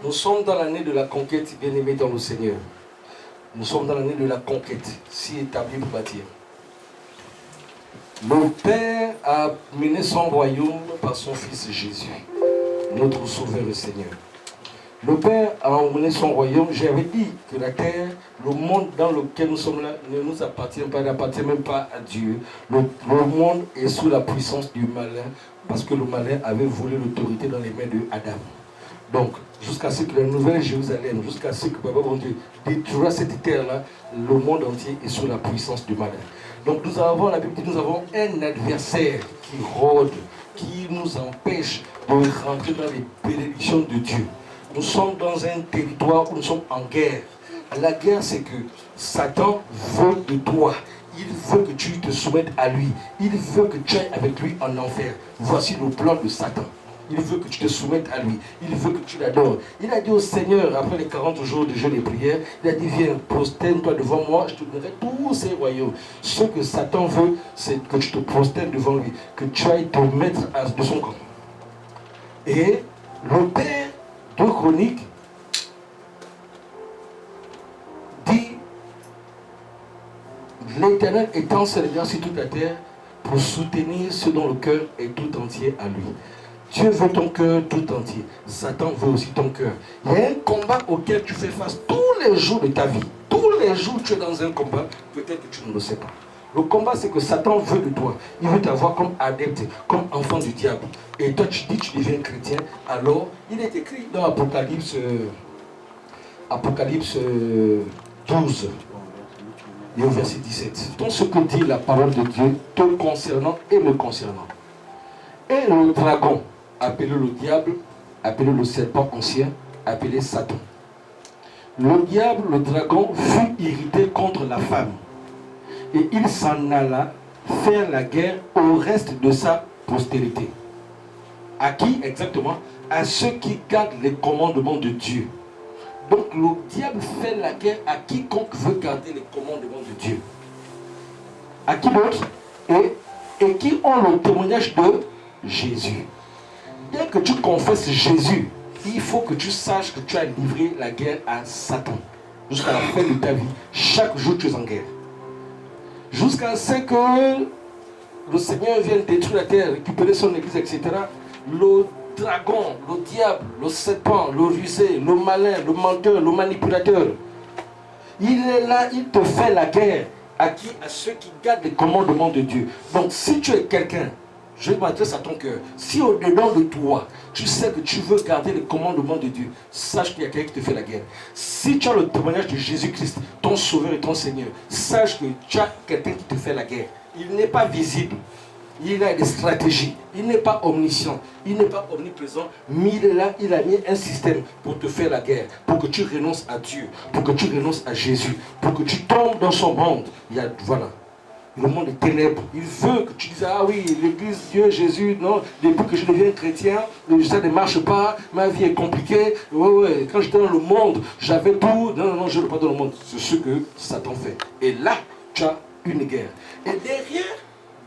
Nous sommes dans l'année de la conquête, bien-aimés dans le Seigneur. Nous sommes dans l'année de la conquête, si établie pour bâtir. Le Père a mené son royaume par son Fils Jésus, notre Sauveur et Seigneur. Le Père a emmené son royaume. J'avais dit que la terre, le monde dans lequel nous sommes là, ne nous appartient pas, n'appartient même pas à Dieu. Le monde est sous la puissance du malin, parce que le malin avait volé l'autorité dans les mains de Adam. Donc, jusqu'à ce que la nouvelle Jérusalem, jusqu'à ce que Papa bon Dieu détruira cette terre-là, le monde entier est sous la puissance du malin. Donc nous avons, la Bible dit, nous avons un adversaire qui rôde, qui nous empêche de rentrer dans les bénédictions de Dieu. Nous sommes dans un territoire où nous sommes en guerre. La guerre, c'est que Satan veut de toi. Il veut que tu te soumettes à lui. Il veut que tu ailles avec lui en enfer. Voici le plan de Satan. Il veut que tu te soumettes à lui. Il veut que tu l'adores. Il a dit au Seigneur, après les 40 jours de jeûne et prière, il a dit, viens, prosterne-toi devant moi, je te donnerai tous ces royaumes. Ce que Satan veut, c'est que tu te prosternes devant lui, que tu ailles te mettre de son camp. Et le Père de Chroniques dit, l'Éternel étend ses regards sur toute la terre pour soutenir ceux dont le cœur est tout entier à lui. Dieu veut ton cœur tout entier. Satan veut aussi ton cœur. Il y a un combat auquel tu fais face tous les jours de ta vie. Tous les jours tu es dans un combat. Peut-être que tu ne le sais pas. Le combat, c'est que Satan veut de toi. Il veut t'avoir comme adepte, comme enfant du diable. Et toi, tu dis que tu deviens chrétien. Alors, il est écrit dans Apocalypse 12, et au verset 17. Dans ce que dit la parole de Dieu te concernant et me concernant. Et le dragon, appelé le diable, appelé le serpent ancien, appelé Satan. Le diable, le dragon, fut irrité contre la femme. Et il s'en alla faire la guerre au reste de sa postérité. À qui exactement? À ceux qui gardent les commandements de Dieu. Donc le diable fait la guerre à quiconque veut garder les commandements de Dieu. À qui d'autre? Et qui ont le témoignage de Jésus. Dès que tu confesses Jésus, il faut que tu saches que tu as livré la guerre à Satan. Jusqu'à la fin de ta vie, chaque jour tu es en guerre. Jusqu'à ce que le Seigneur vienne détruire la terre, récupérer son église, etc. Le dragon, le diable, le serpent, le rusé, le malin, le menteur, le manipulateur, il est là, il te fait la guerre. À qui? À ceux qui gardent les commandements de Dieu. Donc si tu es quelqu'un, je m'adresse à ton cœur. Si au-dedans de toi, tu sais que tu veux garder les commandements de Dieu, sache qu'il y a quelqu'un qui te fait la guerre. Si tu as le témoignage de Jésus-Christ, ton Sauveur et ton Seigneur, sache que tu as quelqu'un qui te fait la guerre. Il n'est pas visible. Il a des stratégies. Il n'est pas omniscient. Il n'est pas omniprésent. Mais il est là, il a mis un système pour te faire la guerre. Pour que tu renonces à Dieu. Pour que tu renonces à Jésus. Pour que tu tombes dans son monde. Voilà. Le monde est ténèbres. Il veut que tu dises, ah oui, l'église, Dieu, Jésus, non, depuis que je deviens chrétien, ça ne marche pas, ma vie est compliquée. Ouais, quand j'étais dans le monde, j'avais tout. Non, je ne veux pas dans le monde. C'est ce que Satan fait. Et là, tu as une guerre. Et derrière,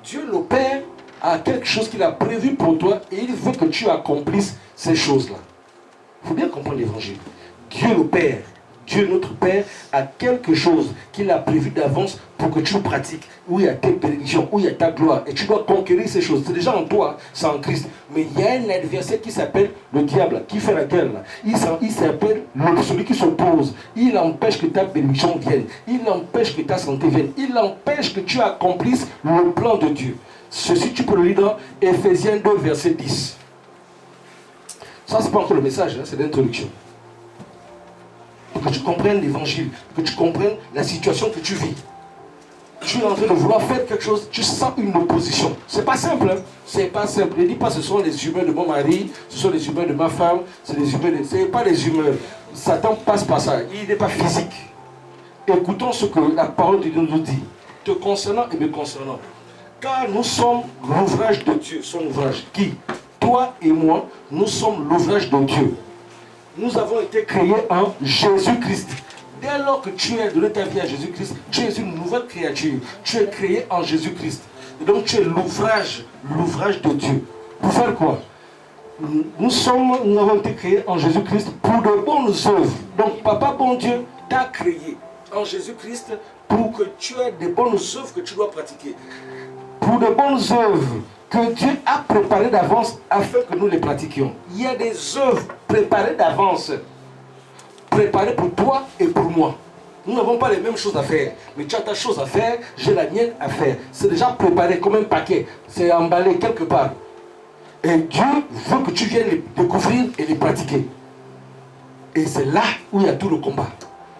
Dieu le Père a quelque chose qu'il a prévu pour toi et il veut que tu accomplisses ces choses-là. Il faut bien comprendre l'évangile. Dieu le Père, Dieu notre Père a quelque chose qu'il a prévu d'avance pour que tu le pratiques, où il y a tes bénédictions, où il y a ta gloire, et tu dois conquérir ces choses. C'est déjà en toi, c'est en Christ. Mais il y a un adversaire qui s'appelle le diable, qui fait la guerre là. Il s'appelle celui qui s'oppose. Il empêche que ta bénédiction vienne. Il empêche que ta santé vienne. Il empêche que tu accomplisses le plan de Dieu. Ceci, tu peux le lire dans Ephésiens 2, verset 10. Ça, c'est pas encore le message, hein, c'est l'introduction. Pour que tu comprennes l'évangile, pour que tu comprennes la situation que tu vis. Tu es en train de vouloir faire quelque chose, tu sens une opposition. C'est pas simple, hein? C'est pas simple. Ne dis pas ce sont les humeurs de mon mari, ce sont les humeurs de ma femme, c'est les humeurs de... C'est pas les humeurs. Satan passe par ça, il n'est pas physique. Écoutons ce que la parole de Dieu nous dit, te concernant et me concernant. Car nous sommes l'ouvrage de Dieu, son ouvrage. Qui? Toi et moi, nous sommes l'ouvrage de Dieu. Nous avons été créés en Jésus-Christ. Dès lors que tu as donné ta vie à Jésus-Christ, tu es une nouvelle créature. Tu es créé en Jésus-Christ. Et donc tu es l'ouvrage de Dieu. Pour faire quoi? nous avons été créés en Jésus-Christ pour de bonnes œuvres. Donc, Papa bon Dieu t'a créé en Jésus-Christ pour que tu aies des bonnes œuvres que tu dois pratiquer. Pour de bonnes œuvres que Dieu a préparées d'avance afin que nous les pratiquions. Il y a des œuvres préparées d'avance, préparées pour toi et pour moi. Nous n'avons pas les mêmes choses à faire. Mais tu as ta chose à faire, j'ai la mienne à faire. C'est déjà préparé comme un paquet. C'est emballé quelque part. Et Dieu veut que tu viennes les découvrir et les pratiquer. Et c'est là où il y a tout le combat.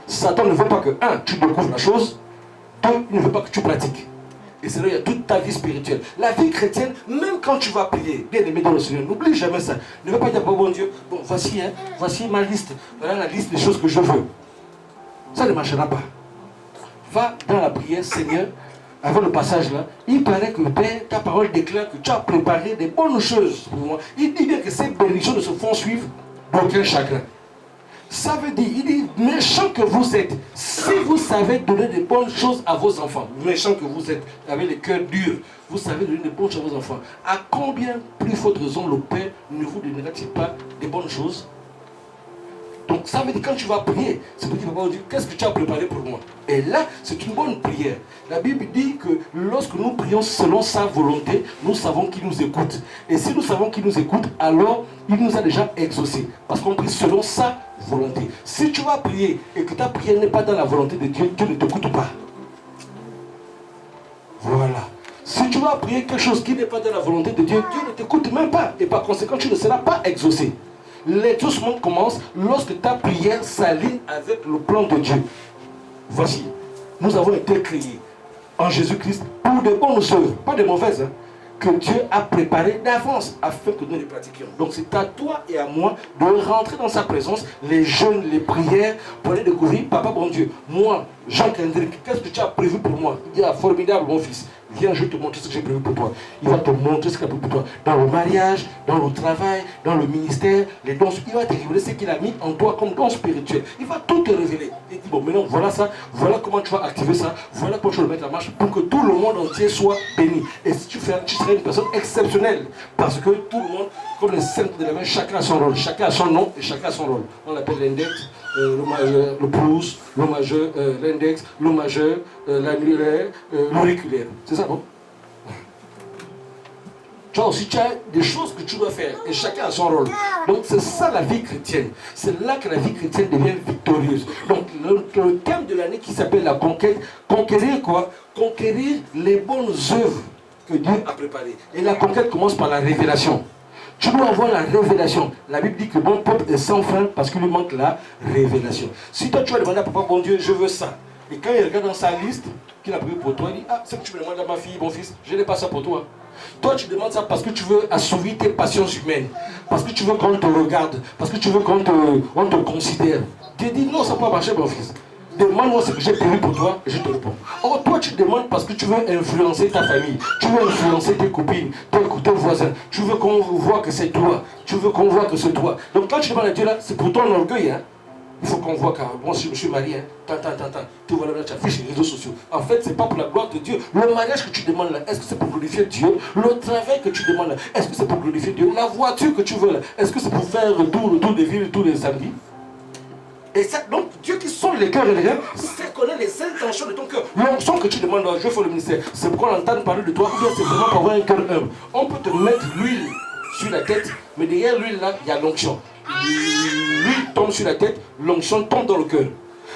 Satan ne veut pas que, un, tu découvres la chose. Deux, il ne veut pas que tu pratiques. Et c'est là où il y a toute ta vie spirituelle. La vie chrétienne, même quand tu vas prier, bien aimé dans le Seigneur, n'oublie jamais ça. Ne veux pas dire, bon Dieu, bon, voici ma liste. Voilà la liste des choses que je veux. Ça ne marchera pas. Va dans la prière, Seigneur, avant le passage là, il paraît que Père, ta parole déclare que tu as préparé des bonnes choses pour moi. Il dit bien que ces bénédictions ne se font suivre d'aucun chagrin. Ça veut dire, il dit, méchant que vous êtes, si vous savez donner des bonnes choses à vos enfants, méchant que vous êtes, avec les cœurs durs, vous savez donner des bonnes choses à vos enfants, à combien plus forte raison le Père ne vous donnera-t-il pas des bonnes choses? Donc ça veut dire quand tu vas prier, c'est pour dire, qu'est-ce que tu as préparé pour moi? Et là, c'est une bonne prière. La Bible dit que lorsque nous prions selon sa volonté, nous savons qu'il nous écoute. Et si nous savons qu'il nous écoute, alors il nous a déjà exaucés. Parce qu'on prie selon sa volonté. Si tu vas prier et que ta prière n'est pas dans la volonté de Dieu, Dieu ne t'écoute pas. Voilà. Si tu vas prier quelque chose qui n'est pas dans la volonté de Dieu, Dieu ne t'écoute même pas. Et par conséquent, tu ne seras pas exaucé. L'exaucement commence lorsque ta prière s'aligne avec le plan de Dieu. Voici, nous avons été créés en Jésus-Christ pour de bonnes œuvres, pas de mauvaises, hein, que Dieu a préparées d'avance afin que nous les pratiquions. Donc c'est à toi et à moi de rentrer dans sa présence, les jeûnes, les prières, pour aller découvrir, Papa bon Dieu, moi, Jean-Kendrick, qu'est-ce que tu as prévu pour moi? Il dit, ah, formidable mon fils. Viens, je vais te montrer ce que j'ai prévu pour toi. Il va te montrer ce qu'il a prévu pour toi. Dans le mariage, dans le travail, dans le ministère, les dons. Il va te révéler ce qu'il a mis en toi comme don spirituel. Il va tout te révéler. Il dit, bon, maintenant, voilà ça. Voilà comment tu vas activer ça. Voilà comment tu vas mettre en marche pour que tout le monde entier soit béni. Et si tu fais, tu seras une personne exceptionnelle. Parce que tout le monde, comme les saints de la main, chacun a son rôle. Chacun a son nom et chacun a son rôle. On l'appelle l'index, le majeur, le pouce, le majeur, l'index, le majeur, l'annulaire, l'auriculaire. C'est ça, non? Tu as aussi des choses que tu dois faire et chacun a son rôle. Donc c'est ça la vie chrétienne. C'est là que la vie chrétienne devient victorieuse. Donc le thème de l'année qui s'appelle la conquête, conquérir quoi? Conquérir les bonnes œuvres que Dieu a préparées. Et la conquête commence par la révélation. Tu dois avoir la révélation. La Bible dit que le bon peuple est sans fin parce qu'il lui manque la révélation. Si toi tu vas demander à Papa, bon Dieu, je veux ça. Et quand il regarde dans sa liste qu'il a prévu pour toi, il dit, ah, c'est que tu me demandes à ma fille, mon fils, je n'ai pas ça pour toi. Toi, tu demandes ça parce que tu veux assouvir tes passions humaines, parce que tu veux qu'on te regarde, parce que tu veux qu'on te considère. Dieu dit, non, ça ne peut pas marcher, mon fils. Demande-moi ce que j'ai prévu pour toi et je te réponds. Or, toi, tu demandes parce que tu veux influencer ta famille, tu veux influencer tes copines, tes voisins, tu veux qu'on voit que c'est toi, tu veux qu'on voit que c'est toi. Donc, quand tu demandes à Dieu là, c'est pour ton orgueil, hein. Il faut qu'on voit que moi, je me suis marié, hein. Tu vois là, tu affiches les réseaux sociaux. En fait, ce n'est pas pour la gloire de Dieu. Le mariage que tu demandes là, est-ce que c'est pour glorifier Dieu? Le travail que tu demandes là, est-ce que c'est pour glorifier Dieu? La voiture que tu veux là, est-ce que c'est pour faire le tour des villes tous les samedis? Et ça, donc, Dieu qui sonde les cœurs et les rêves, sait connaître les intentions de ton cœur. L'onction que tu demandes, je fais le ministère, c'est pour qu'on entende parler de toi, ou bien c'est vraiment pour avoir un cœur humble. On peut te mettre l'huile sur la tête, mais derrière l'huile là, il y a l'onction. L'huile tombe sur la tête, l'onction tombe dans le cœur.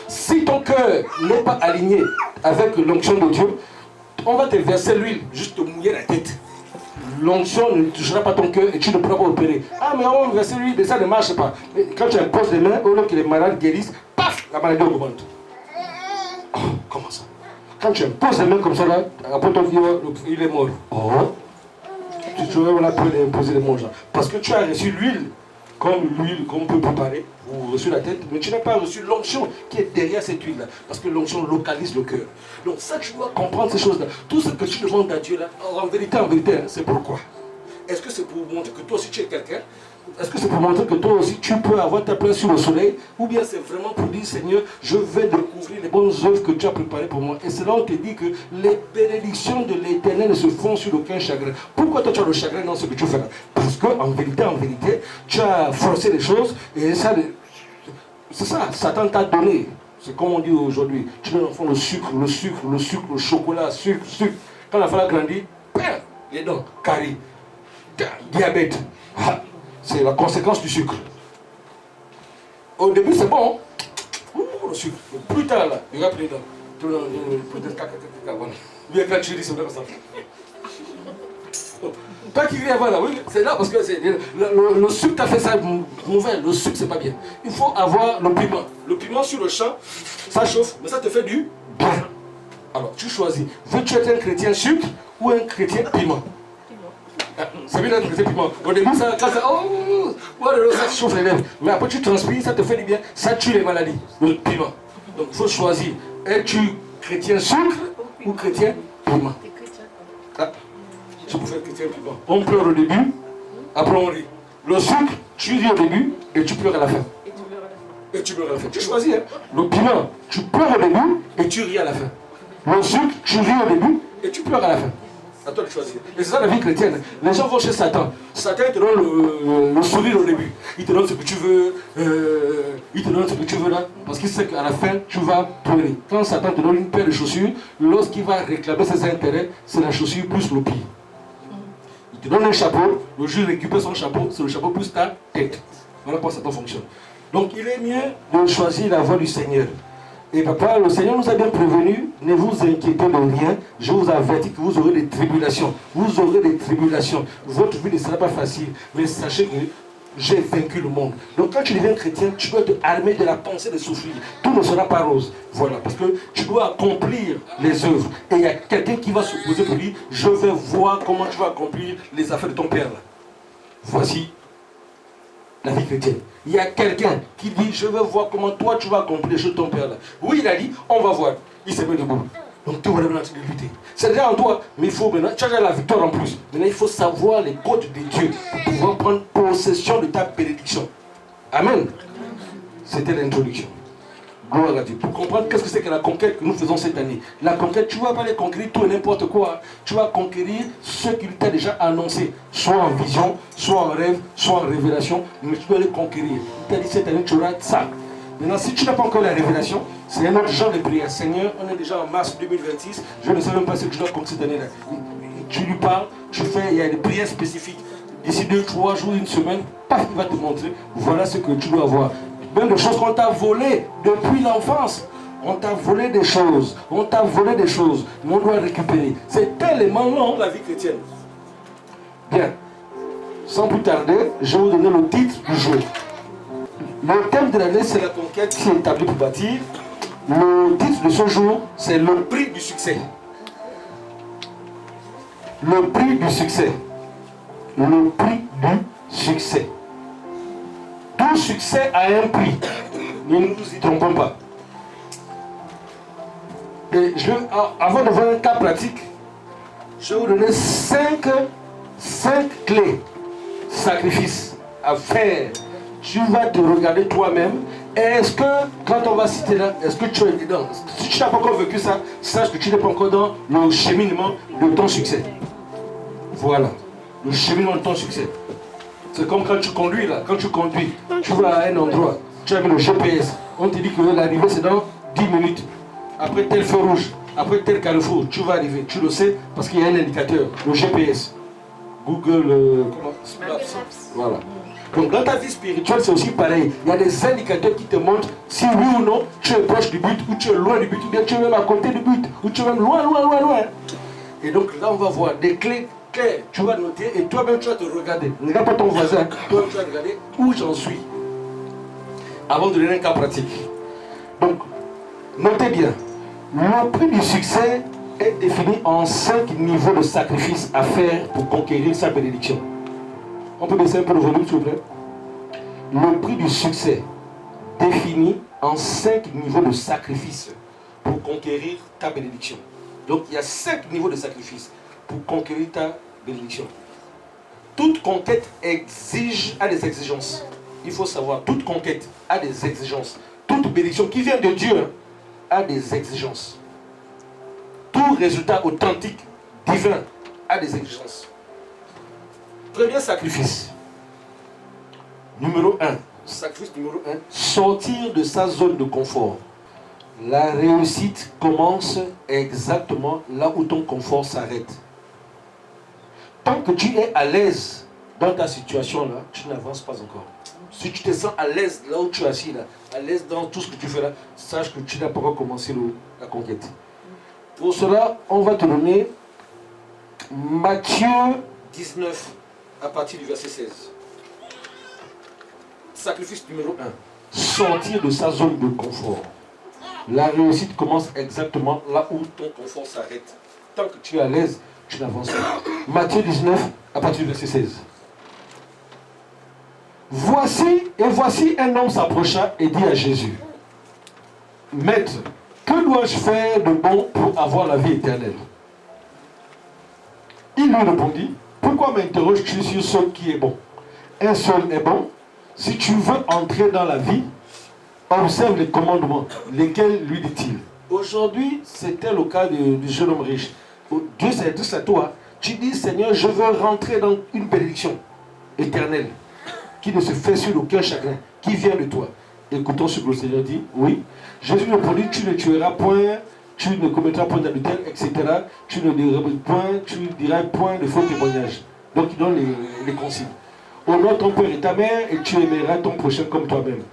Si ton cœur n'est pas aligné avec l'onction de Dieu, on va te verser l'huile, juste te mouiller la tête. L'onction ne touchera pas ton cœur et tu ne pourras pas opérer. Ah, mais on va verser l'huile, ça ne marche pas. Mais quand tu imposes les mains, au lieu que les malades guérissent, paf, la maladie augmente. Oh, comment ça? Quand tu imposes les mains comme ça, là, après ton fils, il est mort. Oh, tu vois, on a pu imposer les mains. Parce que tu as reçu l'huile, comme l'huile qu'on peut préparer, ou reçu la tête, mais tu n'as pas reçu l'onction qui est derrière cette huile-là. Parce que l'onction localise le cœur. Donc ça, tu dois comprendre ces choses-là. Tout ce que tu demandes à Dieu, là, en vérité, c'est pourquoi? Est-ce que c'est pour montrer que toi aussi tu es quelqu'un? Est-ce que c'est pour montrer que toi aussi tu peux avoir ta place sur le soleil? Ou bien c'est vraiment pour dire Seigneur, je vais découvrir les bonnes œuvres que tu as préparées pour moi. Et c'est là où on te dit que les bénédictions de l'Éternel ne se font sur aucun chagrin. Pourquoi toi tu as le chagrin dans ce que tu fais là? Parce qu'en vérité, tu as forcé les choses et ça, c'est ça, Satan t'a donné. C'est comme on dit aujourd'hui. Tu donnes l'enfant le sucre, le chocolat, sucre. Quand l'enfant a grandi, les dents, caries, diabète. C'est la conséquence du sucre. Au début, c'est bon. Le sucre. Plus tard, là, il regarde les dents. Plus de caca. Bien quand tu dis, c'est comme ça. Toi qui viens avant là, oui, c'est là parce que le sucre t'a fait ça mauvais. Le sucre, c'est pas bien. Il faut avoir le piment. Le piment sur le champ, ça chauffe, mais ça te fait du bien. Alors, tu choisis. Veux-tu être un chrétien sucre ou un chrétien piment? C'est bien d'être chrétien piment. Au début, ça chauffe les lèvres. Mais après, tu transpires, ça te fait du bien. Ça tue les maladies. Le piment. Donc, il faut choisir. Es-tu chrétien sucre ou chrétien piment? Tu peux faire chrétien piment. On pleure au début, après on rit. Le sucre, tu ris au début et tu pleures à la fin. Tu choisis, hein. Le piment, tu pleures au début et tu ris à la fin. Le sucre, tu ris au début et tu pleures à la fin. À toi de choisir. Et c'est ça la vie chrétienne. Les gens vont chez Satan. Satan, il te donne le sourire au début. Il te donne ce que tu veux. Là. Parce qu'il sait qu'à la fin, tu vas pleurer. Quand Satan te donne une paire de chaussures, lorsqu'il va réclamer ses intérêts, c'est la chaussure plus le pied. Il te donne un chapeau, le jour il récupère son chapeau, c'est le chapeau plus ta tête. Voilà comment Satan fonctionne. Donc il est mieux de choisir la voie du Seigneur. Et papa, le Seigneur nous a bien prévenus, ne vous inquiétez de rien, je vous avertis que vous aurez des tribulations. Vous aurez des tribulations. Votre vie ne sera pas facile, mais sachez que j'ai vaincu le monde. Donc quand tu deviens chrétien, tu dois te armer de la pensée de souffrir. Tout ne sera pas rose. Voilà, parce que tu dois accomplir les œuvres. Et il y a quelqu'un qui va se poser pour dire, je vais voir comment tu vas accomplir les affaires de ton père. Là. Voici la vie chrétienne. Il y a quelqu'un qui dit, je vais voir comment toi tu vas accomplir les choses de ton père. Là. Oui, il a dit, on va voir. Il s'est mis debout. Donc tu vas maintenant de lutter. C'est déjà en toi, mais il faut maintenant, tu as déjà la victoire en plus. Maintenant il faut savoir les côtes de Dieu pour pouvoir prendre possession de ta bénédiction. Amen. C'était l'introduction. Gloire à Dieu. Pour comprendre qu'est-ce que c'est que la conquête que nous faisons cette année. La conquête, tu ne vas pas aller conquérir tout et n'importe quoi. Tu vas conquérir ce qu'il t'a déjà annoncé. Soit en vision, soit en rêve, soit en révélation. Mais tu dois aller conquérir. Il t'a dit cette année, tu auras ça. Maintenant, si tu n'as pas encore la révélation, c'est un autre genre de prière. Seigneur, on est déjà en mars 2026. Je ne sais même pas ce que je dois compter cette année-là. Tu lui parles, tu fais, il y a des prières spécifiques. D'ici 2, 3 jours, une semaine, paf, il va te montrer. Voilà ce que tu dois avoir. Même des choses qu'on t'a volées depuis l'enfance. On t'a volé des choses. On t'a volé des choses. Mais on doit récupérer. C'est tellement long la vie chrétienne. Bien. Sans plus tarder, je vais vous donner le titre du jour. Le thème de l'année, c'est la conquête qui est établie pour bâtir. Le titre de ce jour, c'est le prix du succès. Le prix du succès. Le prix du succès. Tout succès a un prix. Ne nous y trompons pas. Et avant de voir un cas pratique, je vais vous donner 5 clés, sacrifices à faire. Tu vas te regarder toi-même. Est-ce que, quand on va citer là, est-ce que tu es dedans? Si tu n'as pas encore vécu ça, sache que tu n'es pas encore dans le cheminement de ton succès. Voilà. Le cheminement de ton succès. C'est comme quand tu conduis là. Quand tu conduis, tu vas à un endroit. Tu as mis le GPS. On te dit que l'arrivée c'est dans 10 minutes. Après tel feu rouge, après tel carrefour, tu vas arriver. Tu le sais parce qu'il y a un indicateur. Le GPS. Google Maps. Voilà. Donc dans ta vie spirituelle, c'est aussi pareil. Il y a des indicateurs qui te montrent si oui ou non tu es proche du but, ou tu es loin du but, ou bien tu es même à côté du but, ou tu es même loin. Et donc là, on va voir des clés claires. Tu vas noter et toi-même tu vas te regarder. Ne regarde pas ton voisin, toi-même tu vas regarder où j'en suis. Avant de donner un cas pratique. Donc, notez bien. Le prix du succès est défini en 5 niveaux de sacrifice à faire pour conquérir sa bénédiction. On peut baisser un peu le volume, s'il vous plaît. Le prix du succès défini en 5 niveaux de sacrifice pour conquérir ta bénédiction. Donc, il y a 5 niveaux de sacrifice pour conquérir ta bénédiction. toute conquête a des exigences. Il faut savoir, toute conquête a des exigences. Toute bénédiction qui vient de Dieu a des exigences. Tout résultat authentique, divin, a des exigences. Premier sacrifice. Numéro 1. Sacrifice numéro 1. Sortir de sa zone de confort. La réussite commence exactement là où ton confort s'arrête. Tant que tu es à l'aise dans ta situation là, tu n'avances pas encore. Si tu te sens à l'aise là où tu es assis là, à l'aise dans tout ce que tu fais là, sache que tu n'as pas encore commencé la conquête. Pour cela, on va te donner Matthieu 19 à partir du verset 16. Sacrifice numéro 1. Sortir de sa zone de confort. La réussite commence exactement là où ton confort s'arrête. Tant que tu es à l'aise, tu n'avances pas. Matthieu 19 à partir du verset 16. Voici un homme s'approcha et dit à Jésus, Maître, que dois-je faire de bon pour avoir la vie éternelle? Il lui répondit, pourquoi m'interroges-tu sur ce qui est bon? Un seul est bon. Si tu veux entrer dans la vie, observe les commandements. Lesquels lui dit-il? Aujourd'hui, c'était le cas du jeune homme riche. Dieu s'est dit à toi. Tu dis, Seigneur, je veux rentrer dans une bénédiction éternelle qui ne se fait sur aucun chagrin, qui vient de toi. Écoutons ce que le Seigneur dit. Oui. Jésus répondit, tu ne tueras point, tu ne commettras point d'adultère, etc. Tu ne diras point, tu diras point de faux témoignages. Donc il donne les consignes. Honore ton père et ta mère et tu aimeras ton prochain comme toi-même.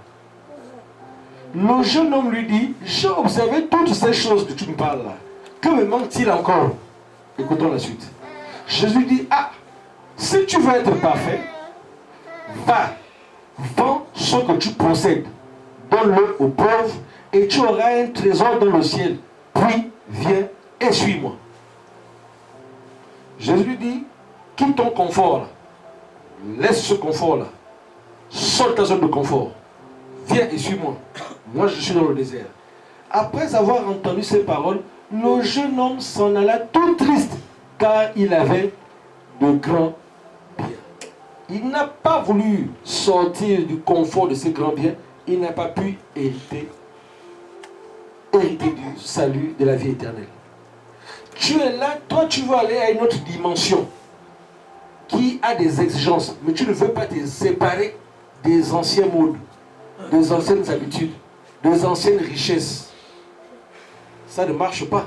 Le jeune homme lui dit, j'ai observé toutes ces choses que tu me parles là. Que me manque-t-il encore? Écoutons la suite. Jésus dit, si tu veux être parfait, va, vends ce que tu possèdes, donne-le aux pauvres et tu auras un trésor dans le ciel. Puis viens et suis-moi. Jésus lui dit, quitte ton confort là. Laisse ce confort là. Sors ta zone de confort. Viens et suis-moi. Moi je suis dans le désert. Après avoir entendu ces paroles, le jeune homme s'en alla tout triste, car il avait de grands biens. Il n'a pas voulu sortir du confort de ses grands biens. Il n'a pas pu hériter du salut, de la vie éternelle. Tu es là, toi tu veux aller à une autre dimension qui a des exigences, mais tu ne veux pas te séparer des anciens modes, des anciennes habitudes, des anciennes richesses. Ça ne marche pas.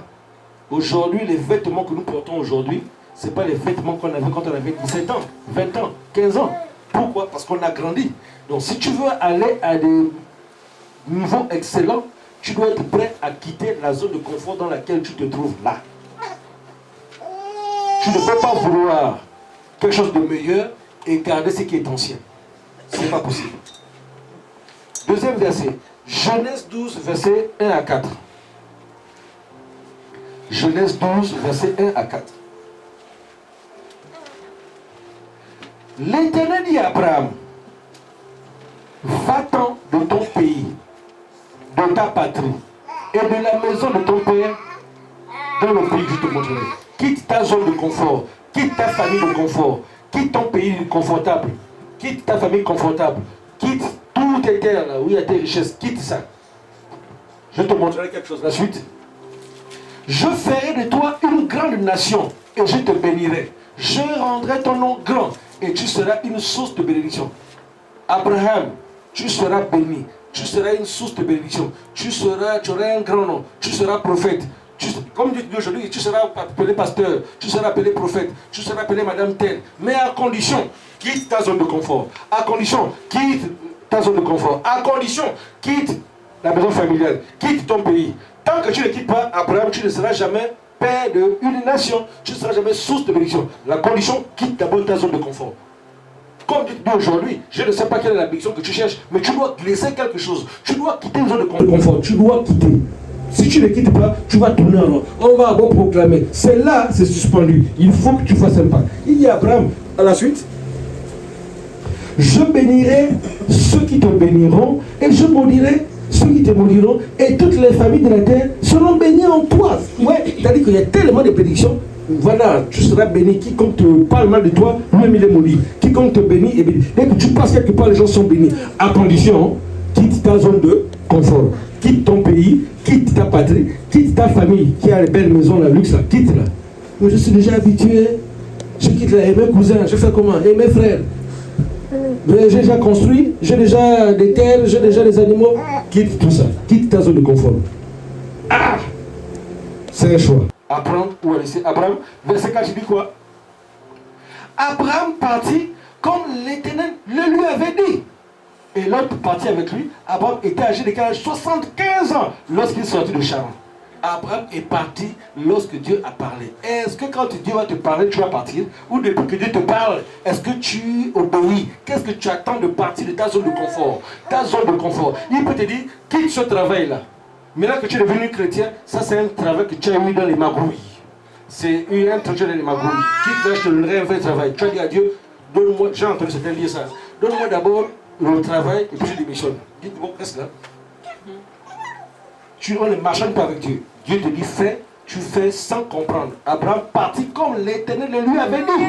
Aujourd'hui, les vêtements que nous portons aujourd'hui, ce n'est pas les vêtements qu'on avait quand on avait 17 ans, 20 ans, 15 ans. Pourquoi? Parce qu'on a grandi. Donc si tu veux aller à des niveaux excellents, tu dois être prêt à quitter la zone de confort dans laquelle tu te trouves là. Tu ne peux pas vouloir quelque chose de meilleur et garder ce qui est ancien. Ce n'est pas possible. Deuxième verset. Genèse 12, verset 1 à 4. Genèse 12, verset 1 à 4. L'Éternel dit à Abraham, va-t'en de ton pays, de ta patrie et de la maison de ton père dans le pays que je te montrerai. Quitte ta zone de confort, quitte ta famille de confort, quitte ton pays confortable, quitte ta famille confortable, quitte tout tes terres là où il y a tes richesses, quitte ça. Je te montrerai quelque chose. La suite. Je ferai de toi une grande nation et je te bénirai. Je rendrai ton nom grand et tu seras une source de bénédiction. Abraham, tu seras béni. Tu seras une source de bénédiction. Tu auras un grand nom. Tu seras prophète. Comme Dieu dit aujourd'hui, tu seras appelé pasteur. Tu seras appelé prophète. Tu seras appelé madame telle. Mais à condition, quitte ta zone de confort. À condition, quitte ta zone de confort. À condition, quitte la maison familiale. Quitte ton pays. Tant que tu ne quittes pas Abraham, tu ne seras jamais père d'une nation. Tu ne seras jamais source de bénédiction. La condition, quitte d'abord ta zone de confort. Comme dit aujourd'hui, je ne sais pas quelle est la bénédiction que tu cherches, mais tu dois laisser quelque chose. Tu dois quitter une zone de confort. Tu dois quitter. Si tu ne quittes pas, tu vas tourner en rond. On va avoir proclamé. C'est là, c'est suspendu. Il faut que tu fasses un pas. Il dit à Abraham, à la suite, je bénirai ceux qui te béniront, et je maudirai ceux qui te maudiront, et toutes les familles de la terre seront bénies en toi. Ouais, c'est-à-dire qu'il y a tellement de bénédictions voilà, tu seras béni. Quiconque te parle mal de toi, lui-même il est maudit. Quiconque te bénit est béni. Dès que tu passes quelque part, les gens sont bénis. À condition, quitte ta zone de confort. Quitte ton pays, quitte ta patrie, quitte ta famille qui a les belles maisons, la luxe, là, quitte là. Mais je suis déjà habitué. Je quitte là, et mes cousins, je fais comment? Et mes frères. J'ai déjà construit, j'ai déjà des terres, j'ai déjà des animaux. Quitte tout ça, quitte ta zone de confort. Ah! C'est un choix. Abraham, où est laissé Abraham, verset 4, je dis quoi? Abraham partit comme l'Éternel le lui avait dit. Et l'autre partit avec lui. Abraham était âgé de 75 ans lorsqu'il sortit de Charan. Abraham est parti lorsque Dieu a parlé. Est-ce que quand Dieu va te parler, tu vas partir? Ou depuis que Dieu te parle, est-ce que tu obéis? Qu'est-ce que tu attends de partir de ta zone de confort? Ta zone de confort. Il peut te dire, quitte ce travail-là. Maintenant que tu es devenu chrétien, ça c'est un travail que tu as mis dans les magouilles. C'est un travail dans les magouilles. Quitte là, je te donnerai un vrai travail. Tu as dit à Dieu, donne-moi, j'ai entendu certains dire ça, donne-moi d'abord le travail et puis je démissionne. Dites-moi, reste là. On ne marche pas avec Dieu. Dieu te dit fais, tu fais sans comprendre. Abraham partit comme l'Éternel le lui avait dit.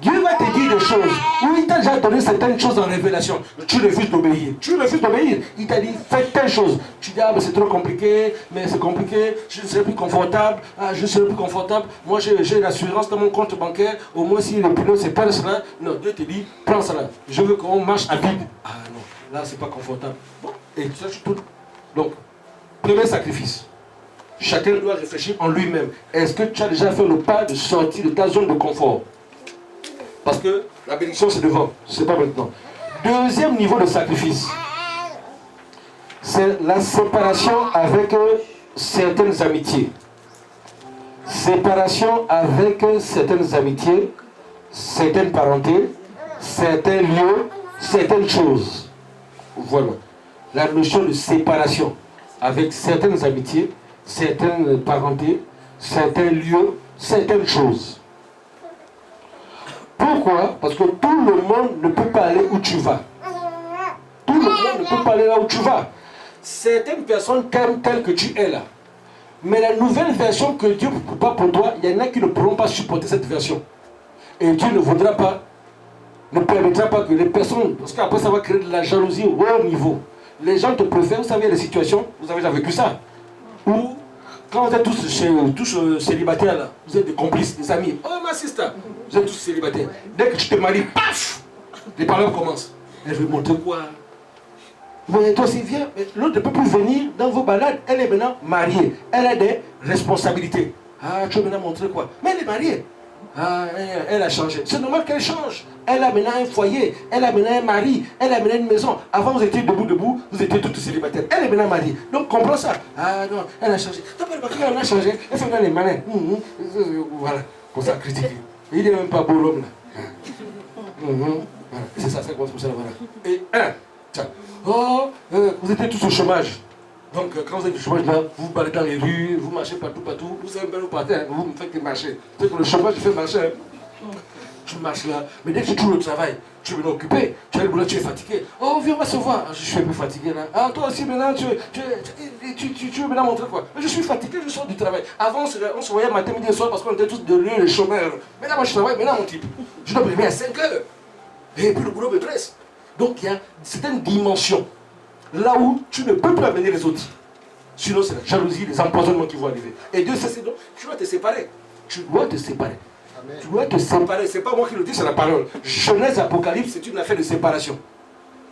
Dieu va te dire des choses. Ou il t'a déjà donné certaines choses en révélation. Tu refuses d'obéir. Tu refuses d'obéir. Il t'a dit fais telle chose. Tu dis ah mais c'est trop compliqué, mais c'est compliqué, je ne serai plus confortable. Ah je ne serai plus confortable. Moi j'ai l'assurance dans mon compte bancaire. Au moins si le pilote c'est pas cela. Non, Dieu te dit prends cela. Je veux qu'on marche à vide. Ah non, là c'est pas confortable. Bon, et ça je tout. Donc, premier sacrifice. Chacun doit réfléchir en lui-même. Est-ce que tu as déjà fait le pas de sortir de ta zone de confort? Parce que la bénédiction c'est devant, c'est pas maintenant. Deuxième niveau de sacrifice, c'est la séparation avec certaines amitiés. Séparation avec certaines amitiés, certaines parentés, certains lieux, certaines choses. Voilà. La notion de séparation avec certaines amitiés, certaines parentés, certains lieux, certaines choses. Pourquoi? Parce que tout le monde ne peut pas aller où tu vas. Tout le monde ne peut pas aller là où tu vas. Certaines personnes t'aiment tel que tu es là. Mais la nouvelle version que Dieu ne prépare pour toi, il y en a qui ne pourront pas supporter cette version. Et Dieu ne voudra pas, ne permettra pas que les personnes, parce qu'après ça va créer de la jalousie au haut niveau. Les gens te préfèrent, vous savez les situations, vous avez déjà vécu ça. Où quand vous êtes tous célibataires là, vous êtes des complices, des amis. Oh ma sister, vous êtes tous célibataires. Dès que tu te maries, paf, les paroles commencent. Elle veut montrer quoi? Mais toi aussi viens, l'autre ne peut plus venir dans vos balades. Elle est maintenant mariée. Elle a des responsabilités. Ah, tu veux maintenant montrer quoi? Mais elle est mariée. Ah, elle a changé. C'est normal qu'elle change. Elle a maintenant un foyer, elle a maintenant un mari, elle a maintenant une maison. Avant vous étiez debout, vous étiez tous célibataires. Elle est maintenant mariée. Donc comprends ça. Ah non, elle a changé. Non, mais elle a changé. Elle fait dans les malins. Voilà, comme ça critiquer. Il n'est même pas beau l'homme là. Voilà. C'est ça commence comme ça. Voilà. Et tiens. Oh, vous étiez tous au chômage. Donc quand vous êtes au chômage là, vous baladez dans les rues, vous marchez partout, vous savez bien où partez, vous me faites marcher. C'est que le chômage fait marcher. Tu marches là, mais dès que tu trouves le travail, tu es occupé, tu as le boulot, tu es fatigué. Oh, viens, on va se voir. Je suis un peu fatigué là. Ah, toi aussi maintenant, tu veux maintenant montrer quoi? Mais je suis fatigué, je sors du travail. Avant, on se voyait matin, midi et soir parce qu'on était tous devenus les chômeurs. Maintenant, moi je travaille, maintenant mon type. Je dois me lever à 5 heures. Et puis le boulot me presse. Donc il y a certaines dimensions là où tu ne peux plus amener les autres. Sinon, c'est la jalousie, les empoisonnements qui vont arriver. Et Dieu sait, donc, tu dois te séparer. Tu dois te séparer. Amen. Tu dois te séparer. C'est pas moi qui le dis, c'est la parole. Genèse, Apocalypse, c'est une affaire de séparation.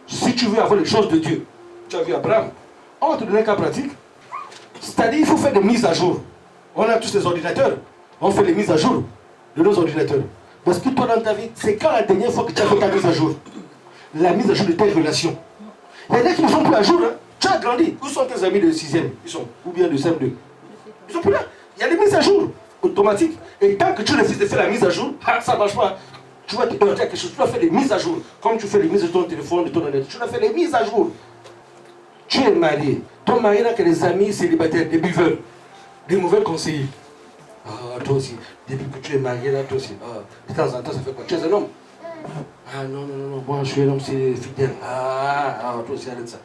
Si tu veux avoir les choses de Dieu, tu as vu Abraham, on va te donner un cas pratique. C'est-à-dire, il faut faire des mises à jour. On a tous les ordinateurs. On fait les mises à jour de nos ordinateurs. Parce que toi, dans ta vie, c'est quand la dernière fois que tu as fait ta mise à jour? La mise à jour de tes relations. Il y en a qui ne sont plus à jour. Hein. Tu as grandi. Où sont tes amis de 6e? Ils sont. Ou bien de CM2? Ils sont plus là. Il y a des mises à jour automatiques. Et tant que tu refuses de faire la mise à jour, ça ne marche pas. Tu vas te heurter à quelque chose. Tu dois faire des mises à jour. Comme tu fais les mises de ton téléphone, de ton internet. Tu dois faire des mises à jour. Tu es marié. Ton mari n'a que des amis célibataires, des buveurs, des mauvais conseillers. Ah, toi aussi. Depuis que tu es marié, là, toi aussi. Ah, de temps en temps, ça fait quoi? Tu es un homme. Ah non, non, non, moi je suis un homme, c'est fidèle. Toi aussi, arrête ça.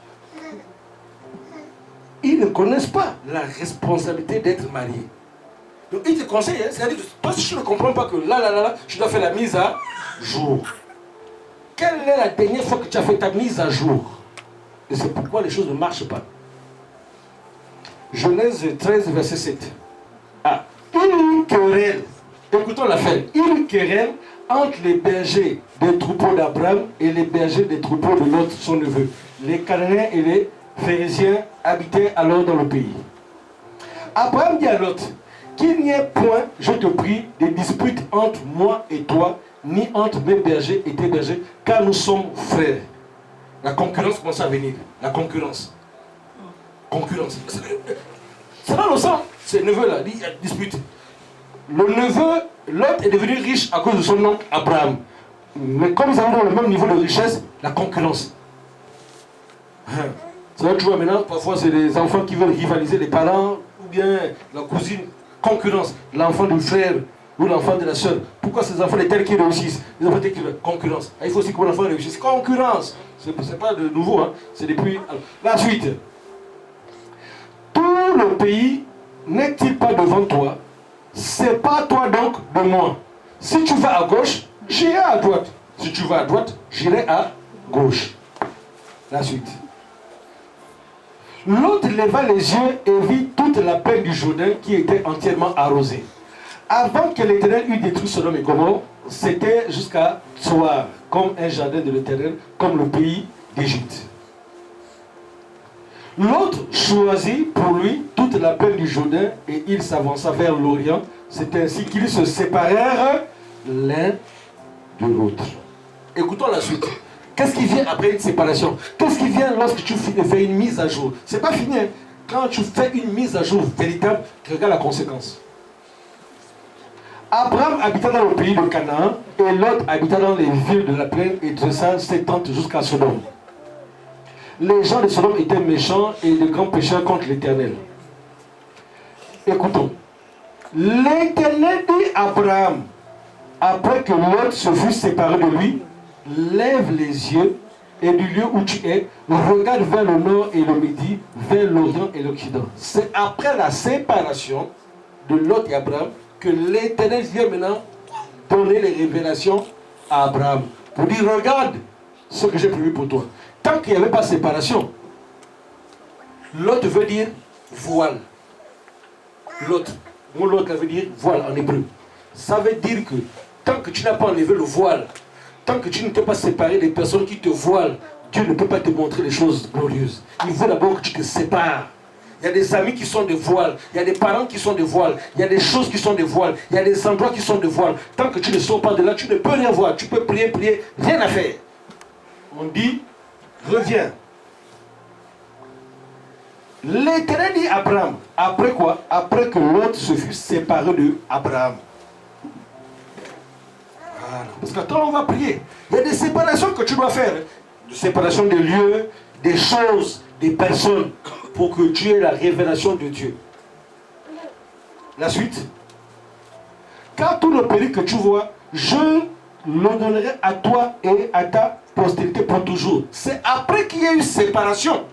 Ils ne connaissent pas la responsabilité d'être marié. Donc il te conseille, hein, c'est-à-dire que toi si tu ne comprends pas que là, tu dois faire la mise à jour. Quelle est la dernière fois que tu as fait ta mise à jour? Et c'est pourquoi les choses ne marchent pas. Genèse 13, verset 7. Ah, une querelle, écoutons l'affaire, une querelle entre les bergers des troupeaux d'Abraham et les bergers des troupeaux de Lot, son neveu. Les Cananéens et les Phérésiens habitaient alors dans le pays. Abraham dit à Lot, qu'il n'y ait point, je te prie, des disputes entre moi et toi, ni entre mes bergers et tes bergers, car nous sommes frères. La concurrence commence à venir. La concurrence. Concurrence. C'est dans le sang. C'est le neveu là, il dispute. Le neveu, Lot est devenu riche à cause de son oncle Abraham. Mais comme ils avaient dans le même niveau de richesse, la concurrence. C'est là que tu vois maintenant, parfois c'est les enfants qui veulent rivaliser les parents, ou bien la cousine, concurrence, l'enfant du frère ou l'enfant de la soeur. Pourquoi ces enfants, les tels qui réussissent, les enfants tels qui réussissent, concurrence. Il faut aussi que l'enfant réussisse. Concurrence. C'est pas de nouveau, hein. C'est depuis. La suite. Tout le pays n'est-il pas devant toi? Sépare-toi donc de moi. Si tu vas à gauche, j'irai à droite. Si tu vas à droite, j'irai à gauche. La suite. L'autre leva les yeux et vit toute la plaine du Jourdain qui était entièrement arrosée. Avant que l'Éternel eût détruit Sodome et Gomorrhe, c'était jusqu'à Tsoar, comme un jardin de l'Éternel, comme le pays d'Égypte. L'autre choisit pour lui toute la plaine du Jourdain et il s'avança vers l'Orient. C'est ainsi qu'ils se séparèrent l'un de l'autre. Écoutons la suite. Qu'est-ce qui vient après une séparation? Qu'est-ce qui vient lorsque tu fais une mise à jour? C'est pas fini. Hein? Quand tu fais une mise à jour véritable, regarde la conséquence. Abraham habita dans le pays de Canaan et Lot habita dans les villes de la plaine et dressa ses tentes jusqu'à Sodome. Les gens de Sodome étaient méchants et de grands pécheurs contre l'Éternel. Écoutons. L'Éternel dit à Abraham, après que Lot se fut séparé de lui, lève les yeux et du lieu où tu es, regarde vers le nord et le midi, vers l'orient et l'occident. C'est après la séparation de Lot et Abraham que l'Éternel vient maintenant donner les révélations à Abraham. Pour dire, regarde ce que j'ai prévu pour toi. Tant qu'il n'y avait pas de séparation, Lot veut dire voile. Lot. Mon Lot veut dire voile en hébreu. Ça veut dire que tant que tu n'as pas enlevé le voile, tant que tu ne t'es pas séparé des personnes qui te voilent, Dieu ne peut pas te montrer les choses glorieuses. Il veut d'abord que tu te sépares. Il y a des amis qui sont des voiles, il y a des parents qui sont des voiles, il y a des choses qui sont des voiles, il y a des endroits qui sont des voiles. Tant que tu ne sors pas de là, tu ne peux rien voir. Tu peux prier, rien à faire. On dit, reviens. L'Éternel dit à Abraham, après quoi? Après que Lot se fut séparé de Abraham. Voilà. Parce que quand on va prier, il y a des séparations que tu dois faire. Des séparations des lieux, des choses, des personnes, pour que tu aies la révélation de Dieu. La suite. Car tout le pays que tu vois, je le donnerai à toi et à ta postérité pour toujours. C'est après qu'il y a eu séparation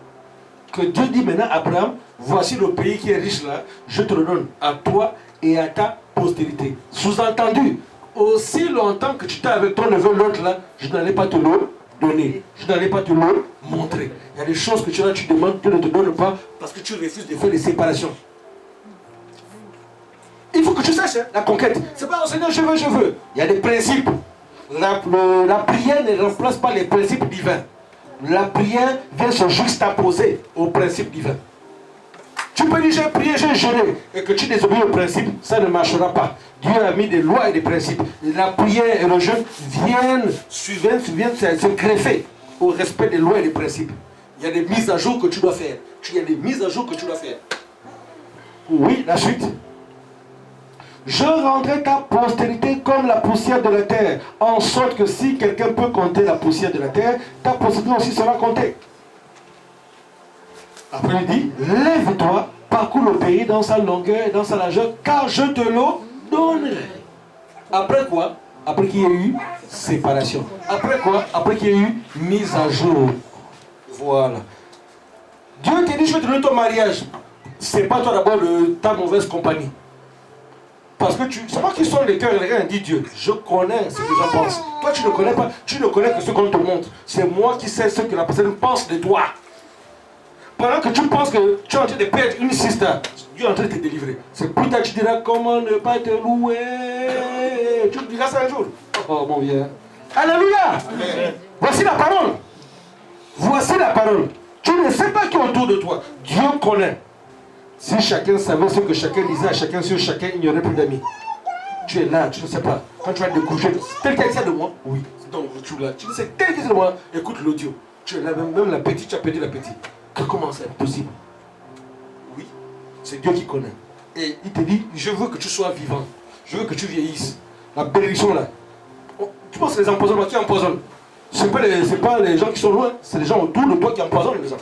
que Dieu dit maintenant à Abraham, voici le pays qui est riche là, je te le donne à toi et à ta postérité. Sous-entendu, aussi longtemps que tu t'es avec ton neveu l'autre là, je n'allais pas te le donner, je n'allais pas te le montrer. Il y a des choses que tu demandes, Dieu ne te donne pas parce que tu refuses de faire des séparations. Il faut que tu saches, hein, la conquête. C'est pas au Seigneur, je veux. Il y a des principes. La prière ne remplace pas les principes divins. La prière vient se juxtaposer aux principes divins. Tu peux dire j'ai prié, j'ai jeûné, et que tu désobéis aux principes, ça ne marchera pas. Dieu a mis des lois et des principes. La prière et le jeûne viennent se greffer au respect des lois et des principes. Il y a des mises à jour que tu dois faire. Oui, la suite. Je rendrai ta postérité comme la poussière de la terre, en sorte que si quelqu'un peut compter la poussière de la terre, ta postérité aussi sera comptée. Après il dit, lève-toi, parcours le pays dans sa longueur et dans sa largeur, car je te le donnerai. Après quoi? Après qu'il y ait eu séparation. Après quoi? Après qu'il y ait eu mise à jour. Voilà. Dieu te dit, je vais te donner ton mariage. C'est pas toi d'abord de ta mauvaise compagnie. Parce que c'est moi qui sonde les cœurs et les reins, dit Dieu. Je connais ce que les gens pensent. Toi, tu ne connais pas. Tu ne connais que ce qu'on te montre. C'est moi qui sais ce que la personne pense de toi. Pendant que tu penses que tu es en train de perdre une sister, Dieu est en train de te délivrer. C'est plus tard que tu diras comment ne pas te louer. Tu me diras ça un jour. Oh mon vieux. Alléluia. Amen. Voici la parole. Voici la parole. Tu ne sais pas qui est autour de toi. Dieu connaît. Si chacun savait ce que chacun disait à chacun sur chacun, il n'y aurait plus d'amis. Tu es là, tu ne sais pas. Quand tu vas te coucher, tel qu'il y a de moi, oui, c'est dans le retour là. Tu ne sais tel qu'il y a de moi, écoute l'audio. Tu es là, même la petite, tu as perdu la petite. Comment c'est impossible? Oui, c'est Dieu qui connaît. Et il te dit, je veux que tu sois vivant. Je veux que tu vieillisses. La bénédiction là. Tu penses que les empoisonnements qui empoisonnent, ce n'est pas les gens qui sont loin, c'est les gens autour de toi qui empoisonnent les gens.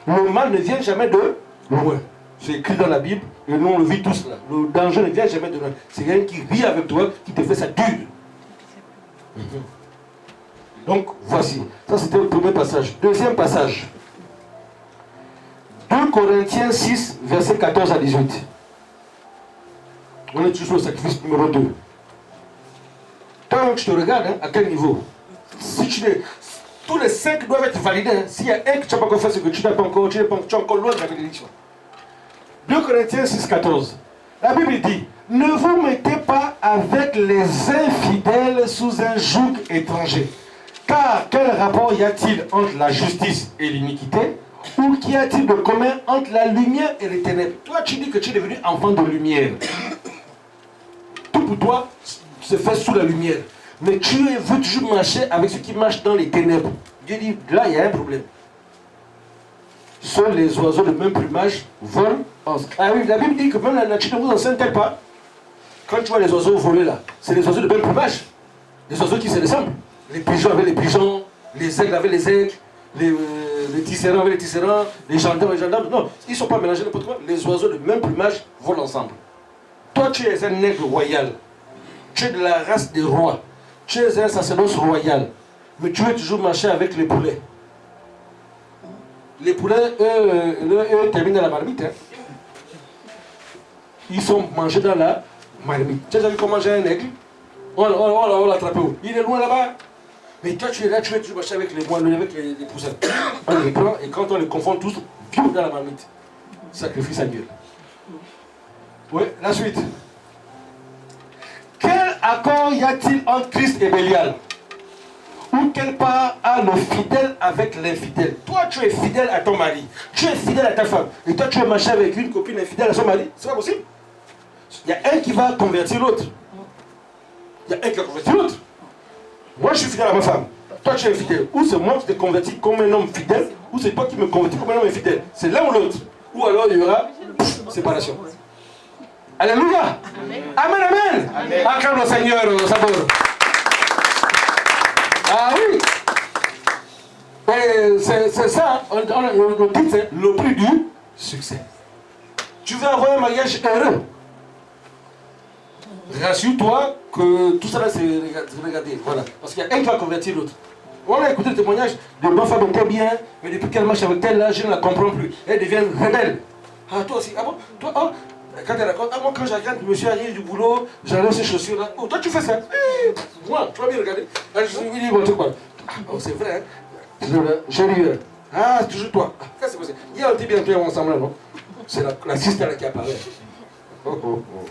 Le mal ne vient jamais de loin. C'est écrit dans la Bible, et nous on le vit tous là. Le danger ne vient jamais de loin. C'est quelqu'un qui vit avec toi, qui te fait sa dure. Donc voici. Ça c'était le premier passage. Deuxième passage. 2 Corinthiens 6, versets 14 à 18. On est toujours au sacrifice numéro 2. Toi, tu te regardes, hein, à quel niveau? Si tu es, tous les 5 doivent être validés. Hein. S'il y a un que tu n'as pas encore fait ce que tu n'as pas encore, tu es encore loin de la bénédiction. 2 Corinthiens 6, 14. La Bible dit, ne vous mettez pas avec les infidèles sous un joug étranger. Car quel rapport y a-t-il entre la justice et l'iniquité? Ou qu'y a-t-il de commun entre la lumière et les ténèbres? Toi, tu dis que tu es devenu enfant de lumière. Tout pour toi se fait sous la lumière. Mais tu veux toujours marcher avec ceux qui marchent dans les ténèbres. Dieu dit, là, il y a un problème. Seuls les oiseaux de même plumage volent. Ah oui, la Bible dit que même la nature ne vous enseigne-t-elle pas? Quand tu vois les oiseaux voler là, c'est les oiseaux de même plumage. Les oiseaux qui se ressemblent. Les pigeons avec les pigeons, les aigles avec les aigles, les tisserands avec les tisserands, les gendarmes avec les gendarmes. Non, ils ne sont pas mélangés n'importe quoi. Les oiseaux de même plumage volent ensemble. Toi, tu es un aigle royal. Tu es de la race des rois. Tu es un sacerdoce royal. Mais tu veux toujours marcher avec les poulets. Les poulets, eux terminent dans la marmite. Hein. Ils sont mangés dans la marmite. Tu as vu comment manger un aigle? On l'a attrapé où? Il est loin là-bas. Mais toi, tu es là, tu veux toujours marcher avec les moines, avec les poussins. On les prend et quand on les confond tous, dans la marmite. Sacrifice à Dieu. Oui, la suite. Quel accord y a-t-il entre Christ et Bélial? Ou quelle part a le fidèle avec l'infidèle? Toi, tu es fidèle à ton mari. Tu es fidèle à ta femme. Et toi, tu es marché avec une copine infidèle à son mari. C'est pas possible. Il y a un qui va convertir l'autre. Il y a un qui va convertir l'autre. Moi, je suis fidèle à ma femme. Toi, tu es fidèle. Ou c'est moi qui te convertis comme un homme fidèle, ou c'est toi qui me convertis comme un homme infidèle. C'est l'un ou l'autre. Ou alors, il y aura séparation. Alléluia. Amen, amen. Amen. Acclame le Seigneur, Sabor. Ah oui. C'est ça, on dit, c'est le prix du succès. Tu veux avoir un mariage heureux. Rassure-toi que tout ça là c'est regardé. Voilà. Parce qu'il y a un qui va convertir l'autre. On a écouté le témoignage de ma femme était bien, mais depuis qu'elle marche avec elle là, je ne la comprends plus. Elle devient rebelle. Ah toi aussi, ah bon? Toi, oh, quand elle raconte, ah moi quand j'arrive, je me suis arrivé du boulot, j'enlève ces chaussures là. Oh toi tu fais ça. Moi, tu vas bien regarder. Ah, je lui dis bon truc quoi. Oh c'est vrai, hein. J'ai lu. Ah c'est toujours toi. Qu'est-ce que c'est possible? Hier on était bien tous ensemble là, non? C'est la sister là qui apparaît. Oh oh oh.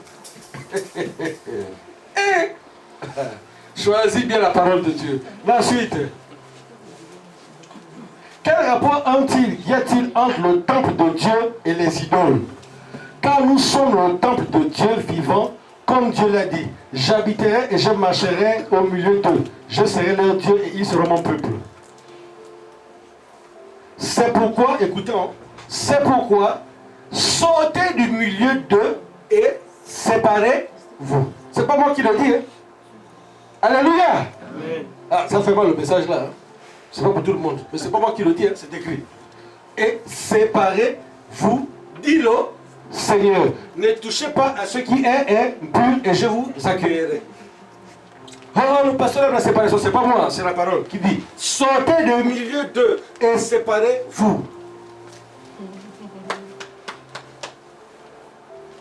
Choisis bien la parole de Dieu. La suite. Quel rapport y a-t-il entre le temple de Dieu et les idoles? Car nous sommes le temple de Dieu vivant, comme Dieu l'a dit. J'habiterai et je marcherai au milieu d'eux. Je serai leur Dieu et ils seront mon peuple. C'est pourquoi, écoutez, c'est pourquoi sortez du milieu d'eux et séparez-vous. C'est pas moi qui le dis. Hein? Alléluia. Amen. Ah, ça fait mal le message là. Hein? C'est pas pour tout le monde. Mais c'est pas moi qui le dis, hein? C'est écrit. Et séparez-vous, dis-le, Seigneur. Ne touchez pas à ce qui est impur et je vous accueillerai. Oh, le pasteur aime la séparation, c'est pas moi, c'est la parole qui dit sortez du milieu d'eux et séparez-vous.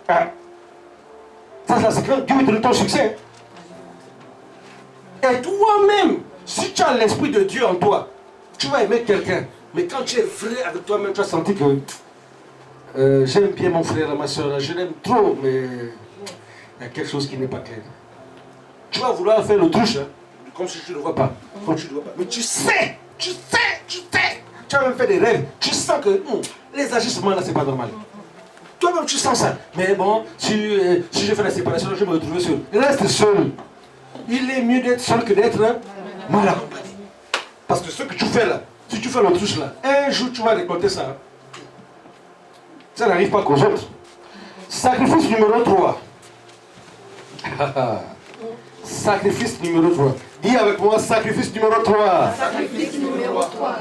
Ah. Ça, c'est la séquence. Dieu veut donner ton succès. Et toi-même, si tu as l'esprit de Dieu en toi, tu vas aimer quelqu'un. Mais quand tu es vrai avec toi-même, tu vas sentir que j'aime bien mon frère, ma soeur, je l'aime trop, mais il y a quelque chose qui n'est pas clair. Tu vas vouloir faire l'autruche, hein, comme si tu ne le vois pas. Comme tu ne le vois pas. Mais tu sais. Tu as même fait des rêves. Tu sens que les agissements là, c'est pas normal. Toi-même, tu sens ça. Mais bon, si je fais la séparation, je vais me retrouver seul. Reste seul. Il est mieux d'être seul que d'être mal accompagné. Parce que ce que tu fais là, si tu fais l'autruche là, un jour tu vas récolter ça. Hein. Ça n'arrive pas qu'aux autres. Sacrifice numéro 3. Sacrifice numéro 3. Dis avec moi, sacrifice numéro 3. Sacrifice numéro 3.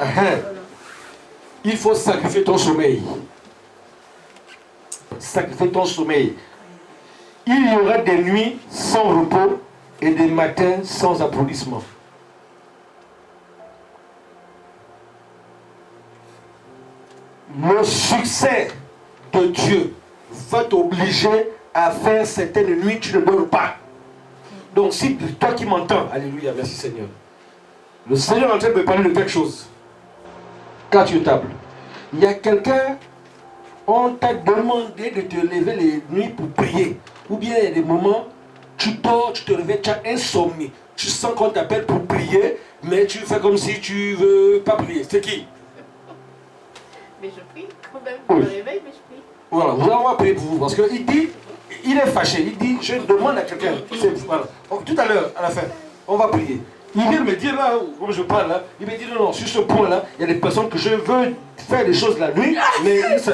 Il faut sacrifier ton sommeil. Sacrifier ton sommeil. Il y aura des nuits sans repos et des matins sans applaudissements. Le succès de Dieu va t'obliger à faire certaines nuits, tu ne dors pas. Donc si toi qui m'entends, alléluia, merci Seigneur. Le Seigneur est en train de me parler de quelque chose. Quand tu es table, il y a quelqu'un, on t'a demandé de te lever les nuits pour prier. Ou bien il y a des moments, tu dors, tu te réveilles, tu as insomnie. Tu sens qu'on t'appelle pour prier, mais tu fais comme si tu ne veux pas prier. C'est qui? Mais je prie quand même. Je me réveille, mais je prie. Voilà, vous allez prier pour vous. Parce qu'il dit, il est fâché. Il dit, je demande à quelqu'un. Voilà. Tout à l'heure, à la fin, on va prier. Il vient me dire là, comme je parle là, il me dit non, sur ce point-là, il y a des personnes que je veux faire des choses la nuit, mais ça...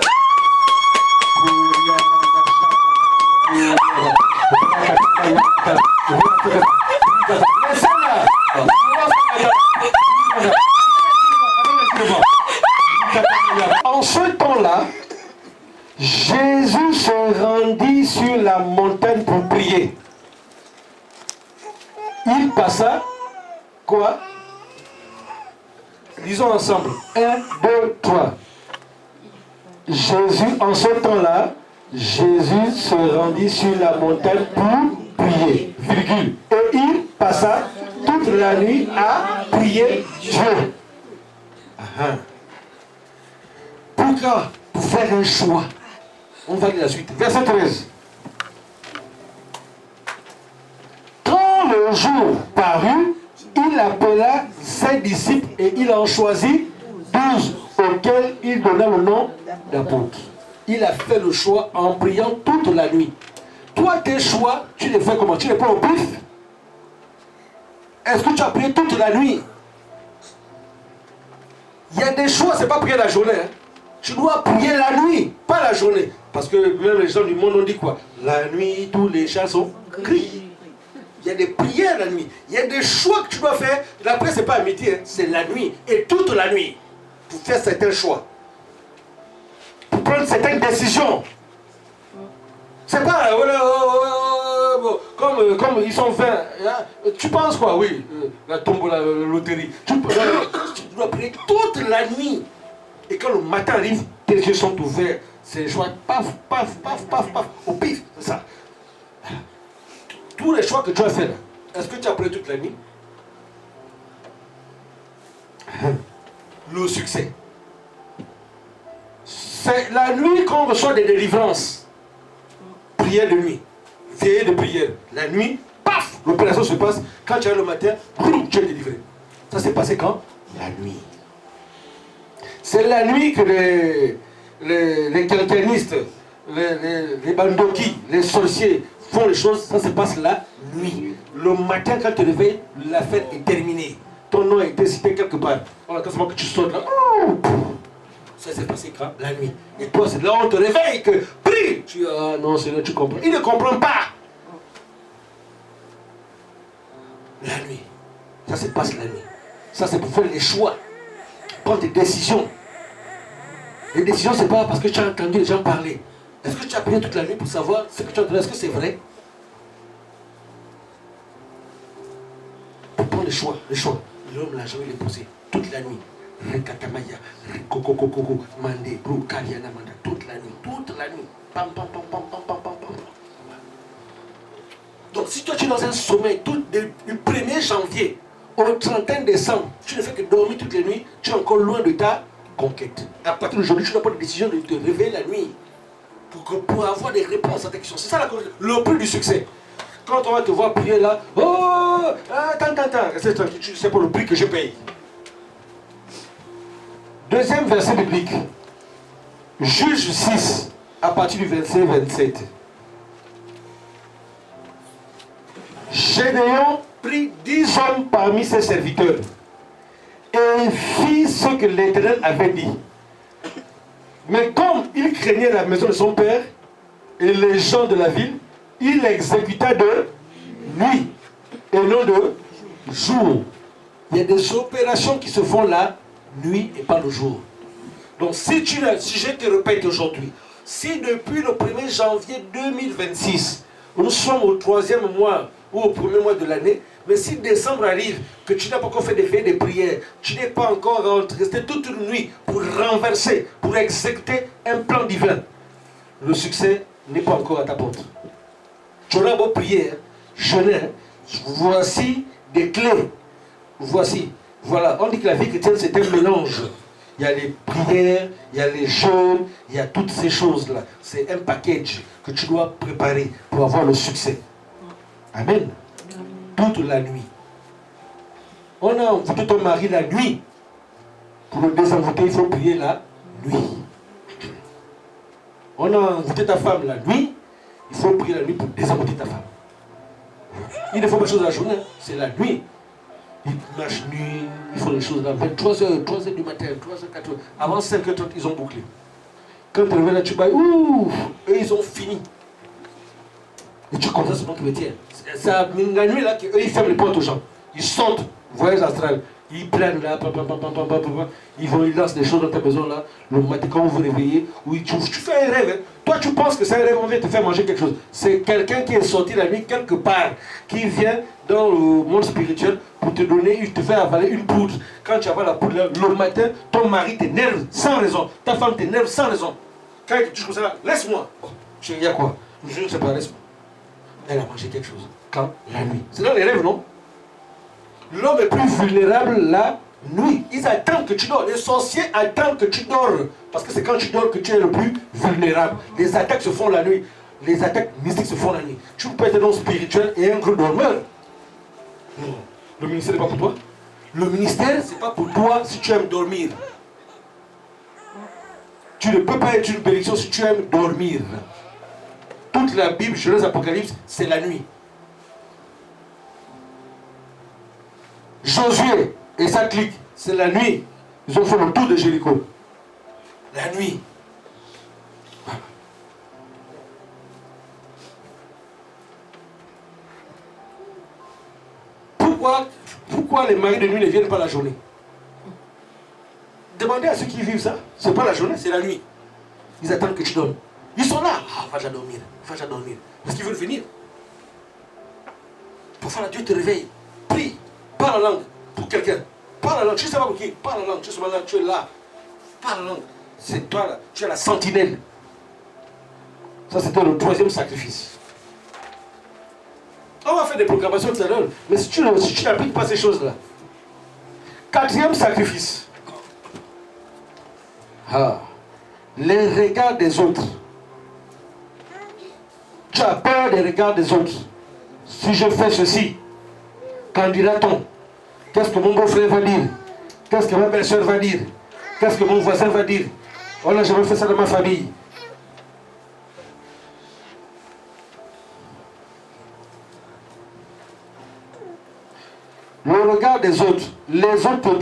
En ce temps-là, Jésus se rendit sur la montagne pour prier. Il passa, quoi? Disons ensemble, 1, 2, 3. Jésus, en ce temps-là, Jésus se rendit sur la montagne pour prier, virgule. Et il passa toute la nuit à prier Dieu. Pourquoi? Pour faire un choix. On va lire la suite. Verset 13. Quand le jour parut, il appela ses disciples et il en choisit 12 auxquels il donna le nom d'apôtres. Il a fait le choix en priant toute la nuit. Toi, tes choix, tu les fais comment? Tu les prends au pif? Est-ce que tu as prié toute la nuit? Il y a des choix, c'est pas prier la journée. Hein. Tu dois prier la nuit, pas la journée. Parce que même les gens du monde ont dit quoi? La nuit, tous les chats sont gris. Il y a des prières la nuit. Il y a des choix que tu dois faire. La prière, ce n'est pas à midi, hein. C'est la nuit. Et toute la nuit. Pour faire certains choix. Pour prendre certaines décisions. C'est pas, comme ils sont 20. Hein. Tu penses quoi? Oui, la tombe, la loterie. Tu dois prier toute la nuit. Et quand le matin arrive, tes yeux sont ouverts. C'est les choix, paf, paf, paf, paf, paf, au pif, c'est ça. Tous les choix que tu as fait, est-ce que tu as prié toute la nuit? Le succès. C'est la nuit qu'on reçoit des délivrances. Prière de nuit, veillée de prière. La nuit, paf, l'opération se passe. Quand tu arrives le matin, tu es délivré. Ça s'est passé quand? La nuit. C'est la nuit que les quelcanistes, les bandoki, les sorciers font les choses, ça se passe la nuit. Le matin, quand tu te réveilles, la fête est terminée. Ton nom a été cité quelque part. On attend seulement que tu sautes là. Ça s'est passé quand? La nuit. Et toi, c'est là où on te réveille que prie. Tu dis, ah non, c'est là tu comprends. Il ne comprend pas. La nuit. Ça se passe la nuit. Ça, c'est pour faire les choix. Prendre des décisions. Les décisions, c'est pas parce que tu as entendu les gens parler. Est-ce que tu as prié toute la nuit pour savoir ce que tu as entendu? Est-ce que c'est vrai? Pour prendre les choix. L'homme l'a jamais posé toute la nuit. Rekatamaya, Kokokokoko, Mandé, Brou, Kariana, Manda, toute la nuit. Pam, pam, pam, pam, pam, pam, pam, pam. si toi tu es dans un sommeil du 1er janvier au 31 décembre, tu ne fais que dormir toutes les nuits, tu es encore loin de ta conquête. À partir d'aujourd'hui, tu dois prendre la décision de te réveiller la nuit pour avoir des réponses à tes questions. C'est ça le prix du succès. Quand on va te voir prier là, oh, attends, c'est pour le prix que je paye. Deuxième verset biblique, Juge 6, à partir du verset 27. Gédéon prit 10 hommes parmi ses serviteurs et fit ce que l'Éternel avait dit. Mais comme il craignait la maison de son père et les gens de la ville, il exécuta de nuit et non de jour. Il y a des opérations qui se font la nuit et pas le jour. Donc si je te répète aujourd'hui, si depuis le 1er janvier 2026, nous sommes au 3e mois ou au 1er mois de l'année, mais si décembre arrive, que tu n'as pas encore fait des veillées de prière, tu n'es pas encore resté toute une nuit pour renverser, pour exécuter un plan divin, le succès n'est pas encore à ta porte. Tu auras beau prier, jeûner, voici des clés. Voici, voilà, on dit que la vie chrétienne c'est un mélange. Il y a les prières, il y a les jeûnes, il y a toutes ces choses-là. C'est un package que tu dois préparer pour avoir le succès. Amen. Toute la nuit. On a envoûté ton mari la nuit. Pour le désenvoûter, il faut prier la nuit. On a envoûté ta femme la nuit. Il faut prier la nuit pour désenvoûter ta femme. Il ne faut pas de choses la journée, c'est la nuit. Ils marchent nuit, ils font les choses là. 23h, 3h du matin, 3h, 4h. Avant 5h30, ils ont bouclé. Quand tu reviens là, tu bailles, ouh, et ils ont fini. Et tu constats ce qui me tient. C'est à la nuit là qu'eux ils ferment les portes aux gens. Ils sortent, voyage astral. Ils prennent là, ils lancent des choses dans ta maison là. Le matin, quand vous vous réveillez, oui, tu fais un rêve. Hein. Toi, tu penses que c'est un rêve, on vient te faire manger quelque chose. C'est quelqu'un qui est sorti la nuit quelque part, qui vient dans le monde spirituel pour te donner, il te fait avaler une poudre. Quand tu avales la poudre là, le matin, ton mari t'énerve sans raison. Ta femme t'énerve sans raison. Quand il te touche comme ça, laisse-moi. Oh, il y a quoi? Je ne sais pas, laisse-moi. Elle a mangé quelque chose. Quand? La nuit. C'est dans les rêves, non? L'homme est plus vulnérable la nuit. Ils attendent que tu dors. Les sorciers attendent que tu dors. Parce que c'est quand tu dors que tu es le plus vulnérable. Les attaques se font la nuit. Les attaques mystiques se font la nuit. Tu peux être un homme spirituel et un gros dormeur. Non. Le ministère n'est pas pour toi. Le ministère, c'est pas pour toi si tu aimes dormir. Tu ne peux pas être une bénédiction si tu aimes dormir. Toute la Bible, Genèse, Apocalypse, c'est la nuit. Josué et sa clique, c'est la nuit. Ils ont fait le tour de Jéricho. La nuit. Pourquoi les maris de nuit ne viennent pas la journée? Demandez à ceux qui vivent ça. C'est pas la journée, c'est la nuit. Ils attendent que tu dormes. Ils sont là. Ah, va-je dormir. Va-je dormir. Parce qu'ils veulent venir. Pour faire la Dieu te réveille. Prie. Parle la langue pour quelqu'un. Parle la langue. Tu sais pas pour qui. Parle la langue. Tu sais là, tu es là. Parle la langue. C'est toi là. Tu es la sentinelle. Ça, c'était le 3e sacrifice. On va faire des proclamations tout à l'heure. Mais si tu n'appliques pas ces choses-là. 4e sacrifice. Ah. Les regards des autres. Tu as peur des regards des autres. Si je fais ceci, qu'en dira-t-on? Qu'est-ce que mon beau-frère va dire? Qu'est-ce que ma belle-soeur va dire? Qu'est-ce que mon voisin va dire? On n'a jamais fait ça dans ma famille. Le regard des autres, les autres te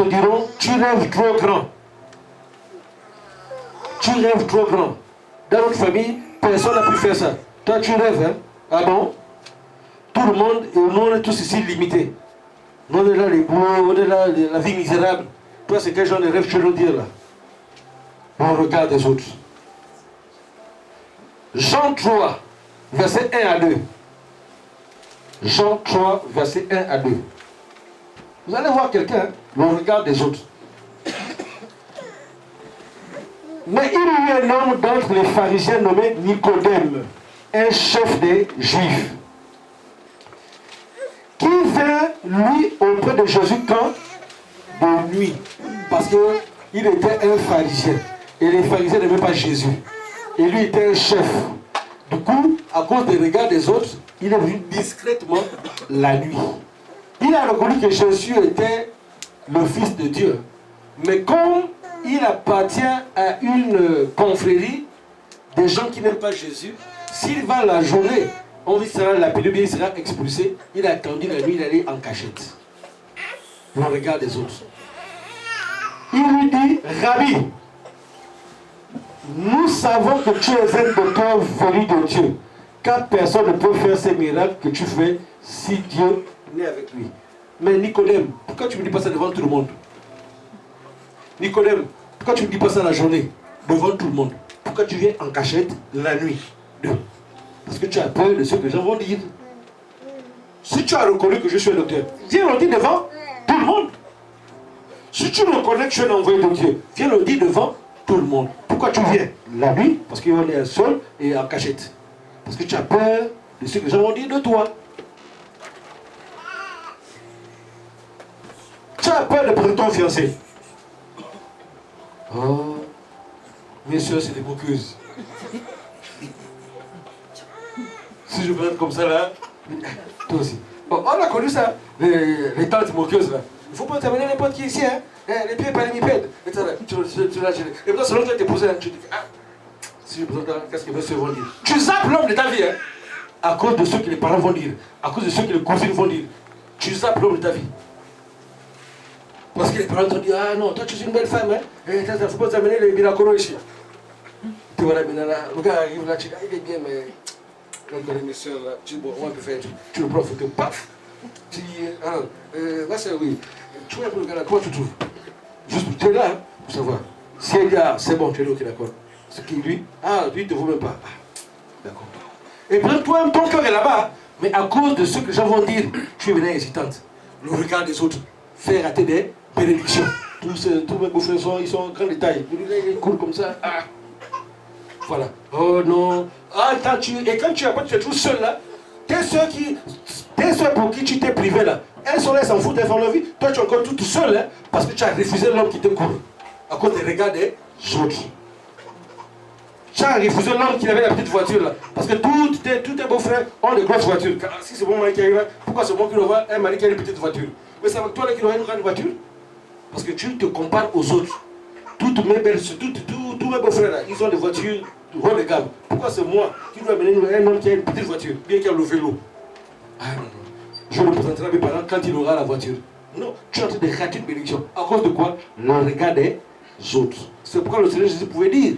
diront, tu rêves trop grand. Tu rêves trop grand. Dans notre famille, personne n'a pu faire ça. Toi, tu rêves, hein? Ah bon? Tout le monde, et nous, on est tous ici limités. Nous, on est là, les bouts, on est là, la vie misérable. Toi, c'est quel genre de rêve tu veux dire, là? On regarde des autres. Jean 3, verset 1 à 2. Jean 3, verset 1 à 2. Vous allez voir quelqu'un, le regard des autres. Mais il y eut un homme d'entre les pharisiens nommé Nicodème, un chef des Juifs, qui vint, lui, auprès de Jésus quand? De nuit. Parce qu'il était un pharisien. Et les pharisiens n'aimaient pas Jésus. Et lui était un chef. Du coup, à cause des regards des autres, il est venu discrètement la nuit. Il a reconnu que Jésus était le Fils de Dieu. Mais comme il appartient à une confrérie des gens qui n'aiment pas Jésus, s'il va la journée, on dit sera lapidé, bien il sera expulsé. Il a attendu la nuit, il allait en cachette. Le regard des autres. Il lui dit, Rabbi, nous savons que tu es un docteur venu de Dieu, car personne ne peut faire ces miracles que tu fais si Dieu n'est avec lui. Mais Nicodème, pourquoi tu ne me dis pas ça devant tout le monde? Nicodème, pourquoi tu ne me dis pas ça la journée, devant tout le monde? Pourquoi tu viens en cachette la nuit? Parce que tu as peur de ce que les gens vont dire. Si tu as reconnu que je suis un docteur, viens le dire devant tout le monde. Si tu reconnais que je suis un envoyé de Dieu, viens le dire devant tout le monde. Pourquoi tu viens la nuit? Parce qu'on est seul et en cachette. Parce que tu as peur de ce que les gens vont dire de toi. Tu as peur de présenter ton fiancé. Oh, mes soeurs, c'est des moqueuses. Si je présente comme ça là, toi aussi. Bon, on a connu ça, les tantes moqueuses là. Il ne faut pas t'amener n'importe qui ici, hein. Les pieds parallépipèdes. Et puis là, selon que tu t'es posé là, tu te dis, ah, si je présente là, qu'est-ce que mes soeurs vont dire? Tu zappes l'homme de ta vie, hein. À cause de ce que les parents vont dire, à cause de ce que les cousines vont dire. Tu zappes l'homme de ta vie. Parce que les parents t'ont dit, ah non, toi tu es une belle femme, hein. Il ne faut pas t'amener les Binakoro ici. Tu vois là, le gars arrive là, tu dis, ah, il est bien, mais. Là, mes soeurs, là, tu dis, bon, on peut faire, tu le prends en photo, paf. Tu dis, ah, c'est oui. Tu vois un peu le gars là, comment tu trouves? Juste, tu es là, hein, pour savoir. Si elle dit, ah, c'est bon, tu es là, ok, d'accord. Ce qui lui, ah, lui, il ne te vaut même pas. Ah, d'accord. Et puis toi, ton cœur est là-bas, mais à cause de ce que les gens vont dire, tu es maintenant hésitante. Le regard des autres fait rater des bénédictions. Tous mes beaux-frères ils sont en grand détail. Ils courent comme ça. Ah. Voilà. Oh non. Ah, et quand tu te trouves seul là, tes soeurs pour qui tu t'es privé là, elles sont là, elles s'en foutent, elles font leur vie. Toi, tu es encore toute seule, hein, parce que tu as refusé l'homme qui te court. À cause des regards des autres. Tu as refusé l'homme qui avait la petite voiture là. Parce que tous tes beaux-frères ont des grosses voitures. Si c'est mon mari qui arrive là, pourquoi c'est moi qui dois avoir un mari qui a une petite voiture? Mais c'est avec toi là qui dois avoir une grande voiture? Parce que tu te compares aux autres. Toutes mes belles, tous mes beaux-frères là, ils ont des voitures haut de gamme. Pourquoi c'est moi qui dois amener un homme qui a une petite voiture, bien qu'il a le vélo? Ah non, non. Je le présenterai à mes parents quand il aura la voiture. Non, tu es en train de rater une bénédiction. À cause de quoi? Le regard des autres. C'est pourquoi le Seigneur Jésus pouvait dire,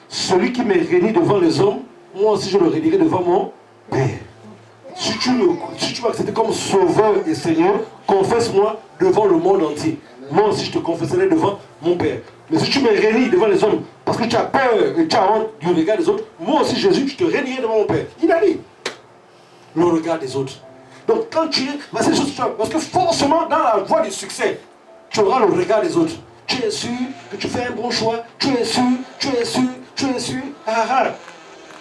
celui qui me réunit devant les hommes, moi aussi je le réunirai devant mon Père. Si tu m'acceptes comme sauveur et Seigneur, confesse-moi devant le monde entier. Moi aussi je te confesserai devant mon Père. Mais si tu me réunis devant les hommes, parce que tu as peur et tu as honte du regard des autres, moi aussi Jésus, je te réunirai devant mon Père. Il a dit, le regard des autres. Donc quand tu es, parce que forcément dans la voie du succès, tu auras le regard des autres. Tu es sûr que tu fais un bon choix, tu es sûr.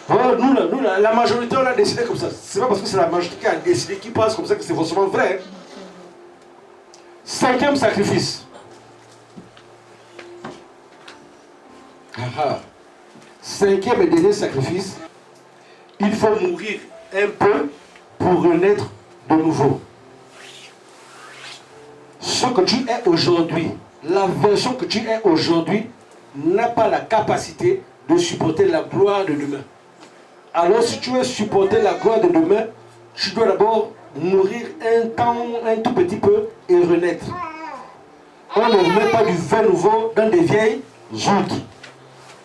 Nous, la majorité, on a décidé comme ça. C'est pas parce que c'est la majorité qui a décidé, qui pense comme ça, que c'est forcément vrai. 5e sacrifice. 5e et dernier sacrifice. Il faut mourir un peu pour renaître de nouveau. Ce que tu es aujourd'hui, la version que tu es aujourd'hui, n'a pas la capacité de supporter la gloire de demain. Alors si tu veux supporter la gloire de demain, tu dois d'abord mourir un tout petit peu et renaître. On ne met pas du vin nouveau dans des vieilles outres.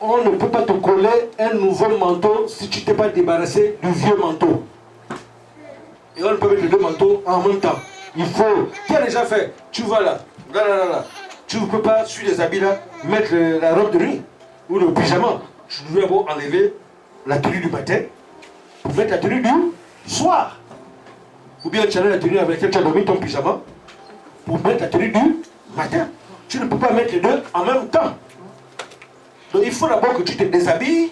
On ne peut pas te coller un nouveau manteau si tu ne t'es pas débarrassé du vieux manteau. Et on ne peut mettre les deux manteaux en même temps. Il faut, qui a déjà fait, tu vas là. Tu ne peux pas, sur les habits là, mettre la robe de nuit ou le pyjama. Tu dois d'abord enlever la tenue du matin pour mettre la tenue du soir. Ou bien tu as la tenue avec laquelle tu as dormi ton pyjama pour mettre la tenue du matin. Tu ne peux pas mettre les deux en même temps. Donc il faut d'abord que tu te déshabilles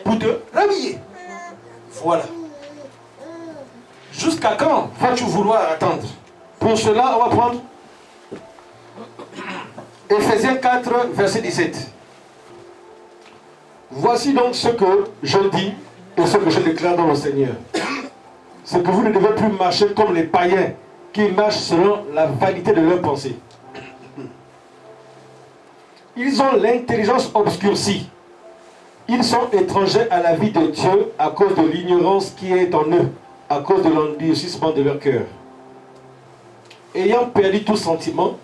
pour te rhabiller. Voilà. Jusqu'à quand vas-tu vouloir attendre? Pour cela, on va prendre Ephésiens 4, verset 17. Voici donc ce que je dis et ce que je déclare dans le Seigneur. C'est que vous ne devez plus marcher comme les païens qui marchent selon la vanité de leurs pensées. Ils ont l'intelligence obscurcie. Ils sont étrangers à la vie de Dieu à cause de l'ignorance qui est en eux, à cause de l'endurcissement de leur cœur. Ayant perdu tout sentiment,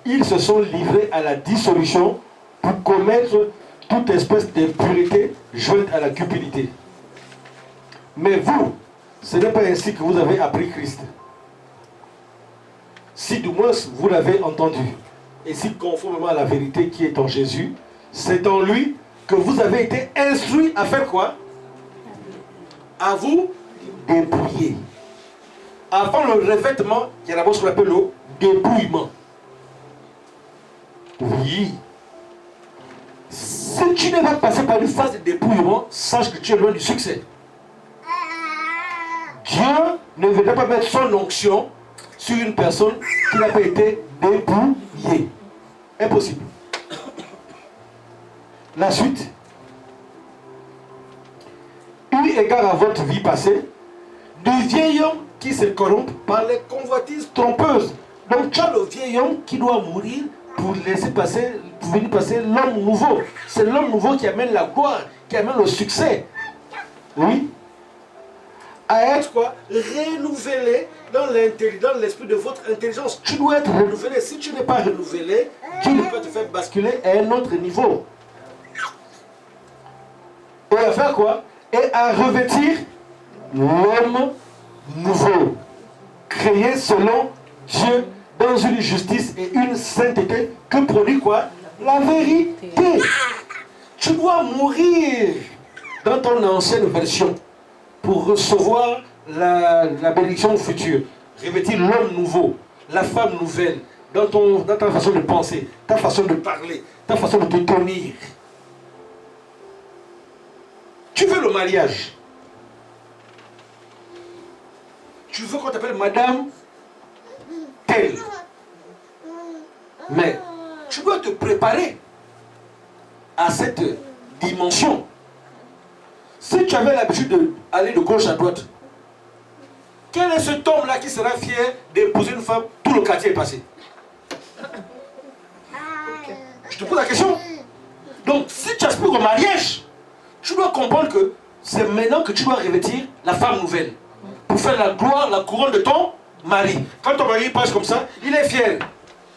ils se sont livrés à la dissolution pour commettre toute espèce d'impureté jointe à la cupidité. Mais vous, ce n'est pas ainsi que vous avez appris Christ. Si du moins vous l'avez entendu, et si conformément à la vérité qui est en Jésus, c'est en lui que vous avez été instruits à faire quoi? À vous dépouiller. Avant le revêtement, il y a d'abord ce qu'on appelle le dépouillement. Oui. Si tu n'es pas passé par une phase de dépouillement, sache que tu es loin du succès. Dieu ne veut pas mettre son onction sur une personne qui n'a pas été dépouillée. Impossible. La suite. Eu égard à votre vie passée, du vieil homme qui se corrompt par les convoitises trompeuses. Donc tu as le vieil homme qui doit mourir pour laisser passer, pour venir passer l'homme nouveau. C'est l'homme nouveau qui amène la gloire, qui amène le succès. Oui. À être quoi? Renouvelé dans l'esprit de votre intelligence. Tu dois être renouvelé. Si tu n'es pas renouvelé, Dieu ne peut te faire basculer à un autre niveau. Et à faire quoi? Et à revêtir l'homme nouveau, créé selon Dieu dans une justice et une sainteté que produit quoi? La vérité. Tu dois mourir dans ton ancienne version pour recevoir la bénédiction future. Revêtir l'homme nouveau, la femme nouvelle, dans ta façon de penser, ta façon de parler, ta façon de te tenir. Tu veux le mariage. Tu veux qu'on t'appelle madame telle. Mais tu dois te préparer à cette dimension. Si tu avais l'habitude d'aller de gauche à droite, quel est cet homme-là qui sera fier d'épouser une femme? Tout le quartier est passé. Je te pose la question. Donc, si tu aspires au mariage, tu dois comprendre que c'est maintenant que tu dois revêtir la femme nouvelle pour faire la gloire, la couronne de ton mari. Quand ton mari passe comme ça, il est fier.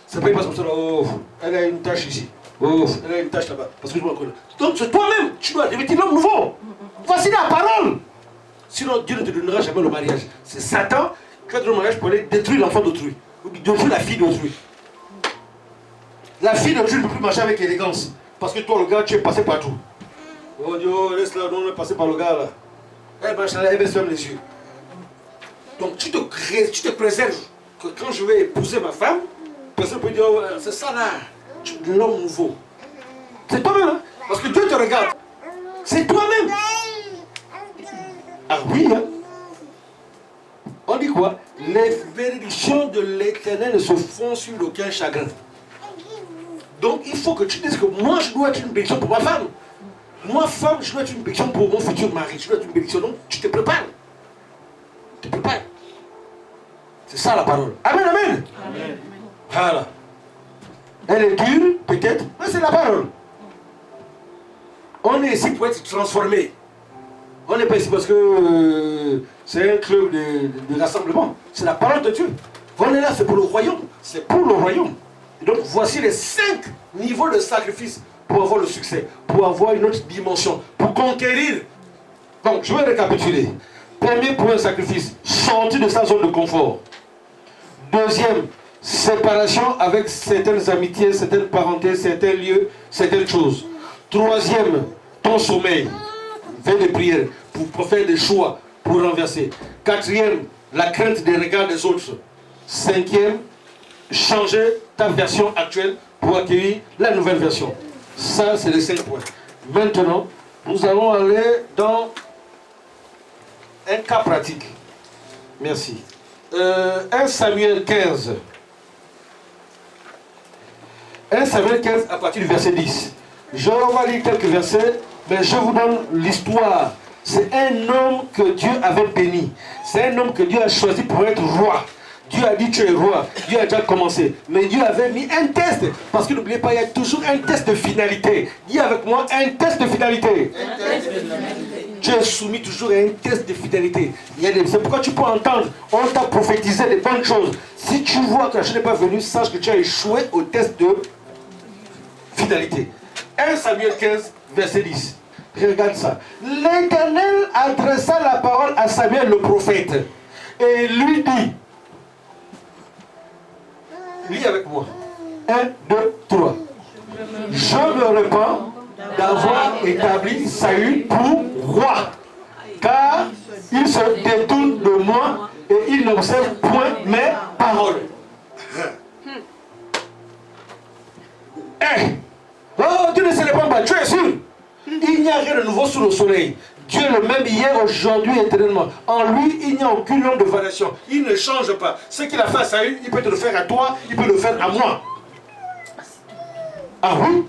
C'est pas il passe comme ça, oh, elle a une tache ici, oh, elle a une tache là-bas. Parce que je me reconnais. Donc c'est toi-même, tu dois revêtir l'homme nouveau. Voici la parole. Sinon Dieu ne te donnera jamais le mariage. C'est Satan qui va te donner le mariage pour aller détruire l'enfant d'autrui, ou détruire la fille d'autrui. La fille d'autrui ne peut plus marcher avec élégance. Parce que toi le gars, tu es passé partout. Oh Dieu, laisse là, on est passé par le gars là. Elle marche là, elle baisse même les yeux. Donc tu te préserves que quand je vais épouser ma femme, personne peut dire, oh, c'est ça là, l'homme nouveau. C'est toi-même, hein? Parce que Dieu te regarde. C'est toi-même. Ah oui, hein? On dit quoi? Les bénédictions de l'Éternel ne se font sur aucun chagrin. Donc il faut que tu dises que moi je dois être une bénédiction pour ma femme. Moi femme, je dois être une bénédiction pour mon futur mari. Je dois être une bénédiction. Donc tu te prépares. Tu te prépares. C'est ça la parole. Amen, amen. Amen. Voilà. Elle est dure, peut-être, mais c'est la parole. On est ici pour être transformé. On n'est pas ici parce que c'est un club de rassemblement. C'est la parole de Dieu. On est là, c'est pour le royaume. C'est pour le royaume. Et donc voici les 5 niveaux de sacrifice pour avoir le succès, pour avoir une autre dimension, pour conquérir. Donc je vais récapituler. Premier point, sacrifice, sortir de sa zone de confort. Deuxième, séparation avec certaines amitiés, certaines parentés, certains lieux, certaines choses. Troisième, ton sommeil, veille de prière, pour faire des choix, pour renverser. Quatrième, la crainte des regards des autres. Cinquième, changer ta version actuelle pour accueillir la nouvelle version. Ça, c'est les 5 points. Maintenant, nous allons aller dans un cas pratique. Merci. 1 Samuel 15. 1 Samuel 15 à partir du verset 10. Je vais lire quelques versets, mais je vous donne l'histoire. C'est un homme que Dieu avait béni. C'est un homme que Dieu a choisi pour être roi. Dieu a dit tu es roi. Dieu a déjà commencé. Mais Dieu avait mis un test. Parce que n'oubliez pas, il y a toujours un test de finalité. Dis avec moi, un test de finalité. Tu es soumis toujours à un test de fidélité. C'est pourquoi tu peux entendre, on t'a prophétisé des bonnes choses. Si tu vois que la chose n'est pas venue, sache que tu as échoué au test de fidélité. 1 Samuel 15, verset 10. Regarde ça. L'Éternel adressa la parole à Samuel le prophète et lui dit, lis avec moi. 1, 2, 3. Je me repens d'avoir établi Saül pour roi, car il se détourne de moi et il n'observe point mes paroles. Hey. Oh, Dieu ne se répand pas, tu es sûr? Il n'y a rien de nouveau sous le soleil. Dieu est le même hier, aujourd'hui, éternellement. En lui, il n'y a aucune onde de variation. Il ne change pas. Ce qu'il a fait à Saül, il peut te le faire à toi, il peut le faire à moi. Ah oui?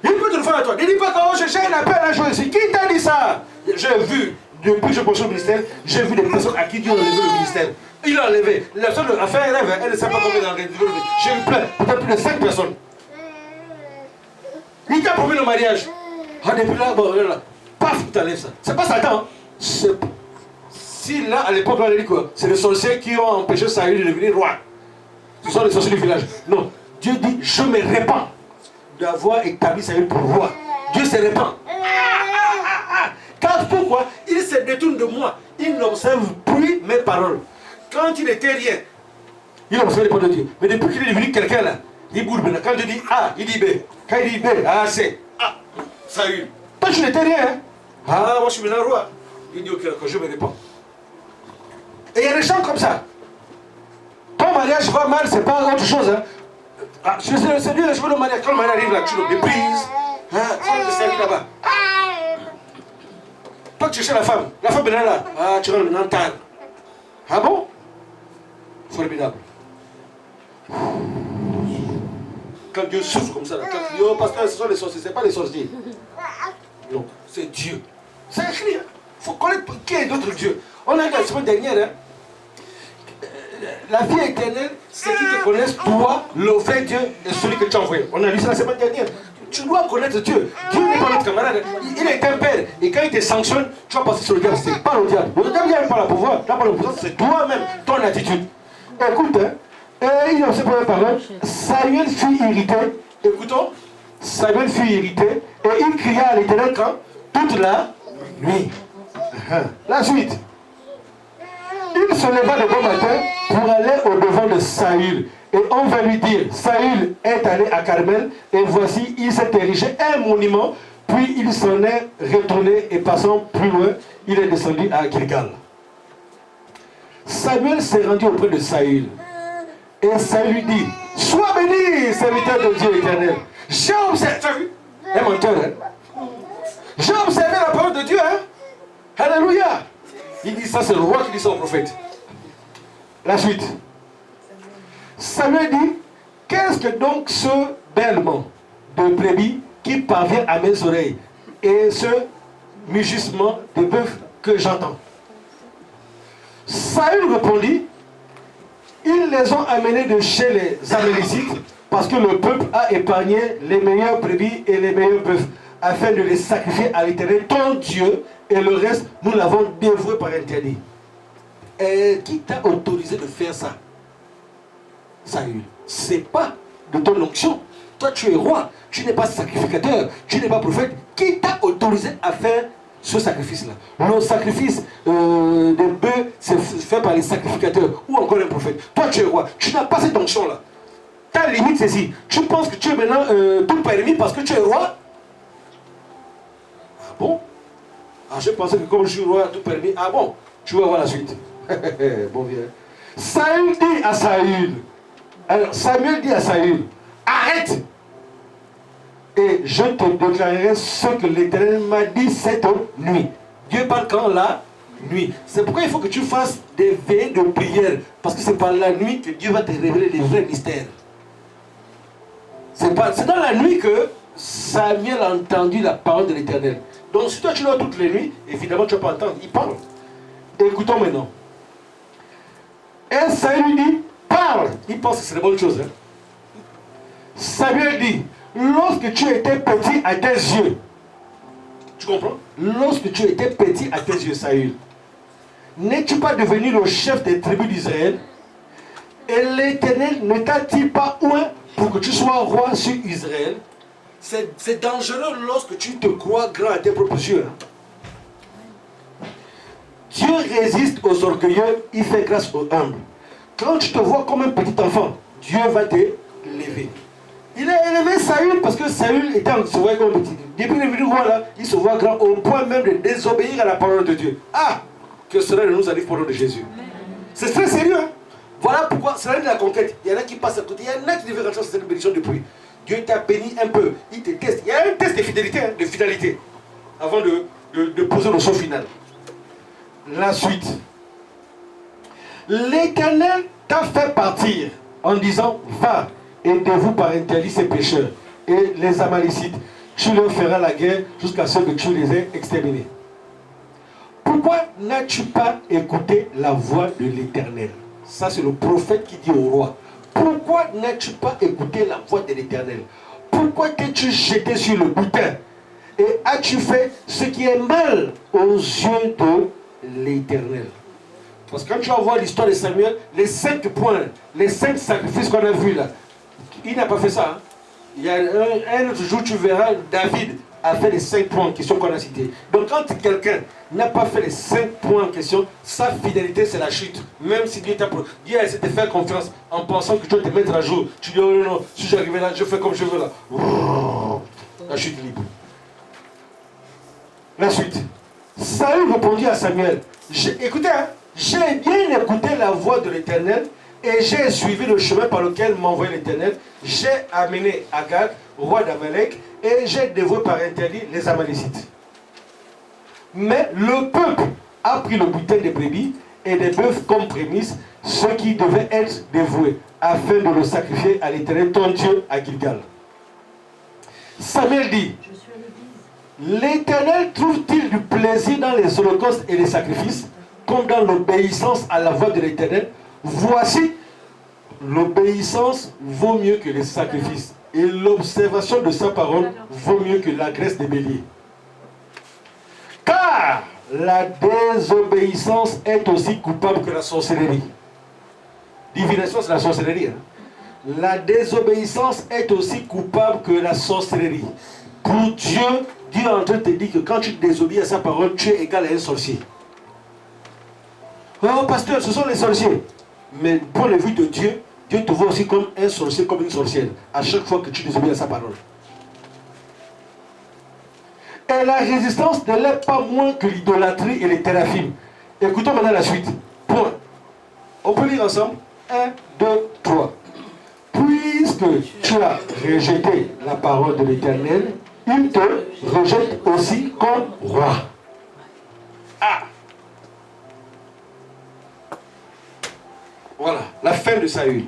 Il peut te le faire à toi. Ne dis pas que j'ai un appel à jouer ici. Qui t'a dit ça? J'ai vu, depuis que je pense au ministère, j'ai vu des personnes à qui Dieu a enlevé le ministère. Il l'a enlevé. La personne a fait un rêve, elle ne sait pas combien il a enlevé. J'ai eu plein, peut-être plus de 5 personnes. Il t'a promis le mariage. Ah, depuis là, bon, là, paf, il t'enlève ça. C'est pas Satan. Si là, à l'époque, on a dit quoi? C'est les sorciers qui ont empêché Saül de devenir roi. Ce sont les sorciers du village. Non. Dieu dit, je me répands d'avoir établi Saül pour roi. Dieu se répand. Car pourquoi? Il se détourne de moi. Il n'observe plus mes paroles. Quand il n'était rien, il observe les paroles de Dieu. Mais depuis qu'il est devenu quelqu'un là, il boule maintenant. Quand il dit A, il dit B. Quand il dit B, A, C. A, Saül. Toi tu n'étais rien. Hein? Ah, moi je suis maintenant roi. Il dit ok, je me répands. Et il y a des gens comme ça. Ton mariage va mal, c'est pas autre chose. Hein? Ah, c'est Dieu, je veux le mariage. Quand le mariage arrive là, tu le méprises. Hein? Tu te servis là-bas. Toi tu cherches la femme est là. Ah, tu rentres maintenant tard. Ah bon? Formidable. Quand Dieu souffle comme ça, là, quand il dit, oh pasteur, ce sont les sorciers, ce n'est pas les sorciers. Non, c'est Dieu. C'est écrit. Il faut connaître qui est notre Dieu. On a dit la semaine dernière, hein, la vie éternelle, c'est qu'ils te connaissent, toi, le vrai Dieu et celui que tu as envoyé. On a lu ça la semaine dernière. Tu dois connaître Dieu. Dieu n'est pas notre camarade. Il est un père. Et quand il te sanctionne, tu vas passer sur le diable. Ce n'est pas le diable. Le diable n'a pas le pouvoir. Tu n'as pas le pouvoir, c'est toi-même, ton attitude. Écoute, hein. Et il a aussi pour la parole, Samuel fut irrité. Écoutons, Samuel fut irrité et il cria à l'Éternel quand? Toute la nuit. La suite. Il se leva de bon matin pour aller au-devant de Saül. Et on va lui dire, Saül est allé à Carmel et voici, il s'est érigé un monument, puis il s'en est retourné et passant plus loin, il est descendu à Gilgal. Samuel s'est rendu auprès de Saül. Et Saül lui dit, sois béni, serviteur de Dieu éternel. J'ai observé, tu as vu? Un menteur, hein? J'ai observé la parole de Dieu, hein? Alléluia. Il dit ça, c'est le roi qui dit ça au prophète. La suite. Samuel dit, qu'est-ce que donc ce bêlement de brebis qui parvient à mes oreilles et ce mugissement de bœuf que j'entends? Saül répondit, ils les ont amenés de chez les Amalecites parce que le peuple a épargné les meilleurs brebis et les meilleurs bœufs afin de les sacrifier à l'Éternel, ton Dieu, et le reste, nous l'avons dévoué par interdit. Et qui t'a autorisé de faire ça? Saül, c'est pas de ton onction. Toi, tu es roi, tu n'es pas sacrificateur, tu n'es pas prophète. Qui t'a autorisé à faire ce sacrifice-là? Le sacrifice des bœufs, c'est fait par les sacrificateurs ou encore un prophète. Toi, tu es roi, tu n'as pas cette onction-là. Ta limite, c'est ici. Tu penses que tu es maintenant tout permis parce que tu es roi? Ah bon? Ah, je pensais que comme je suis roi, tout permis. Ah bon? Tu vas voir la suite. Bon, viens. Saül dit à Saül. Alors, Samuel dit à Saül, arrête! Et je te déclarerai ce que l'Éternel m'a dit cette nuit. Dieu parle quand? La nuit. C'est pourquoi il faut que tu fasses des veillées de prière. Parce que c'est par la nuit que Dieu va te révéler les vrais mystères. C'est dans la nuit que Samuel a entendu la parole de l'Éternel. Donc si toi tu dors toutes les nuits, évidemment tu ne vas pas entendre. Il parle. Écoutons maintenant. Et Samuel lui dit, parle. Il pense que c'est une bonne chose. Hein? Samuel dit, lorsque tu étais petit à tes yeux, tu comprends? Lorsque tu étais petit à tes yeux, Saül, n'es-tu pas devenu le chef des tribus d'Israël? Et l'Éternel ne t'a-t-il pas oint pour que tu sois roi sur Israël? C'est dangereux lorsque tu te crois grand à tes propres yeux. Hein? Dieu résiste aux orgueilleux, il fait grâce aux humbles. Quand tu te vois comme un petit enfant, Dieu va te lever. Il a élevé Saül parce que Saül était en se voyait comme petit. Depuis qu'il est venu roi là, il se voit grand au point même de désobéir à la parole de Dieu. Ah, que cela ne nous arrive pas au nom de Jésus. C'est très sérieux. Hein? Voilà pourquoi c'est l'année de la conquête. Il y en a qui passent à côté, il y en a qui devaient rentrer sur cette bénédiction depuis. Dieu t'a béni un peu, il te teste. Il y a un test de fidélité, hein, avant de poser le son final. La suite. L'Éternel t'a fait partir en disant, va, aidez-vous par interdit ces pécheurs. Et les Amalécites, tu leur feras la guerre jusqu'à ce que tu les aies exterminés. Pourquoi n'as-tu pas écouté la voix de l'Éternel? Ça, c'est le prophète qui dit au roi. Pourquoi n'as-tu pas écouté la voix de l'Éternel? Pourquoi t'es-tu jeté sur le butin? Et as-tu fait ce qui est mal aux yeux de l'Éternel? Parce que quand tu vas voir l'histoire de Samuel, les 5 points, les 5 sacrifices qu'on a vus là, il n'a pas fait ça. Hein? Il y a un autre jour, tu verras, David a fait les 5 points en question qu'on a cités. Donc quand quelqu'un n'a pas fait les 5 points en question, sa fidélité c'est la chute. Même si Dieu a essayé de te faire confiance en pensant que tu vas te mettre à jour. Tu dis, oh non, non, si j'arrive là, je fais comme je veux là. La chute libre. La suite. Saül répondit à Samuel, écoutez, hein, j'ai bien écouté la voix de l'Éternel et j'ai suivi le chemin par lequel m'envoyait l'Éternel. J'ai amené Agag, roi d'Amalek, et j'ai dévoué par interdit les Amalécites. Mais le peuple a pris le butin des brebis et des bœufs comme prémisse, ce qui devait être dévoué, afin de le sacrifier à l'Éternel, ton Dieu, à Gilgal. Samuel dit, l'Éternel trouve-t-il du plaisir dans les holocaustes et les sacrifices, comme dans l'obéissance à la voix de l'Éternel? Voici, l'obéissance vaut mieux que les sacrifices, et l'observation de sa parole vaut mieux que la graisse des béliers. Car la désobéissance est aussi coupable que la sorcellerie. Divination, c'est la sorcellerie. Hein? La désobéissance est aussi coupable que la sorcellerie. Pour Dieu, Dieu est en train de te dire que quand tu désobéis à sa parole, tu es égal à un sorcier. Oh pasteur, ce sont les sorciers. Mais pour le vue de Dieu, Dieu te voit aussi comme un sorcier, comme une sorcière, à chaque fois que tu désobéis à sa parole. Et la résistance ne l'est pas moins que l'idolâtrie et les téraphimes. Écoutons maintenant la suite. Point. On peut lire ensemble. 1, 2, 3. Puisque tu as rejeté la parole de l'Éternel, il te rejette aussi comme roi. Ah! Voilà, la fin de Saül.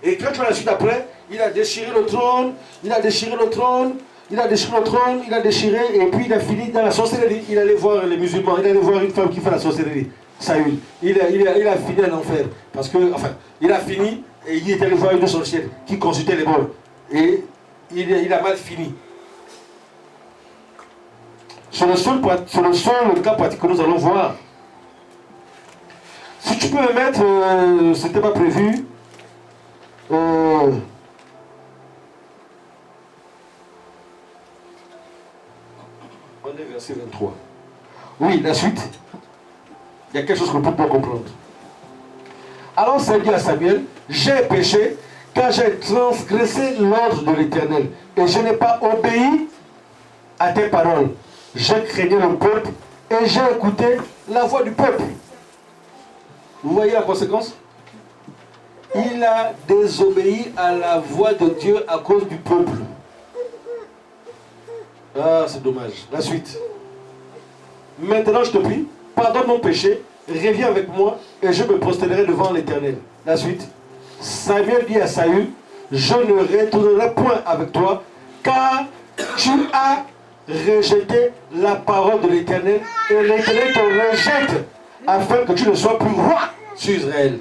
Et quand tu as la suite après, il a déchiré le trône, il a déchiré le trône, il a déchiré le trône, il a déchiré, et puis il a fini dans la sorcellerie. Il allait voir les musulmans, il allait voir une femme qui fait la sorcellerie. Saül. Il a fini en enfer. Parce que, enfin, il a fini, et il est allé voir une sorcière qui consultait les morts. Et il a mal fini. C'est le seul cas pratique que nous allons voir. Si tu peux me mettre, c'était pas prévu. On est verset 23. Oui, la suite. Il y a quelque chose qu'on peut pas comprendre. Alors ça dit à Samuel, j'ai péché car j'ai transgressé l'ordre de l'Éternel et je n'ai pas obéi à tes paroles. J'ai craigné le peuple et j'ai écouté la voix du peuple. Vous voyez la conséquence? Il a désobéi à la voix de Dieu à cause du peuple. Ah, c'est dommage. La suite. Maintenant je te prie, pardonne mon péché, reviens avec moi et je me prosternerai devant l'Éternel. La suite. Samuel dit à Saül, je ne retournerai point avec toi, car tu as rejeté la parole de l'Éternel et l'Éternel te rejette afin que tu ne sois plus roi sur Israël.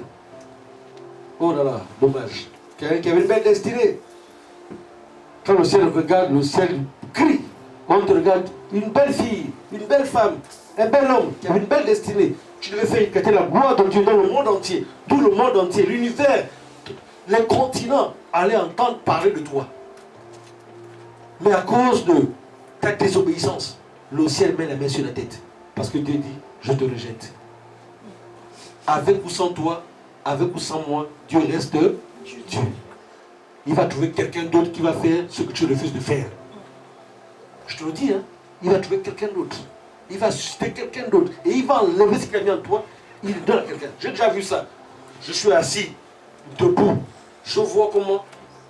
Oh là là, dommage. Quelqu'un qui avait une belle destinée. Quand le ciel regarde, le ciel crie. On te regarde, une belle fille, une belle femme, un bel homme qui avait une belle destinée. Tu devais faire éclater la gloire de Dieu dans le monde entier. Tout le monde entier, l'univers, les continents allaient entendre parler de toi. Mais à cause de ta désobéissance, le ciel met la main sur la tête. Parce que Dieu dit, je te rejette. Avec ou sans toi, avec ou sans moi, Dieu reste Dieu. Il va trouver quelqu'un d'autre qui va faire ce que tu refuses de faire. Je te le dis, hein, il va trouver quelqu'un d'autre. Il va susciter quelqu'un d'autre. Et il va enlever ce qu'il a mis en toi. Il le donne à quelqu'un. J'ai déjà vu ça. Je suis assis, debout. Je vois comment.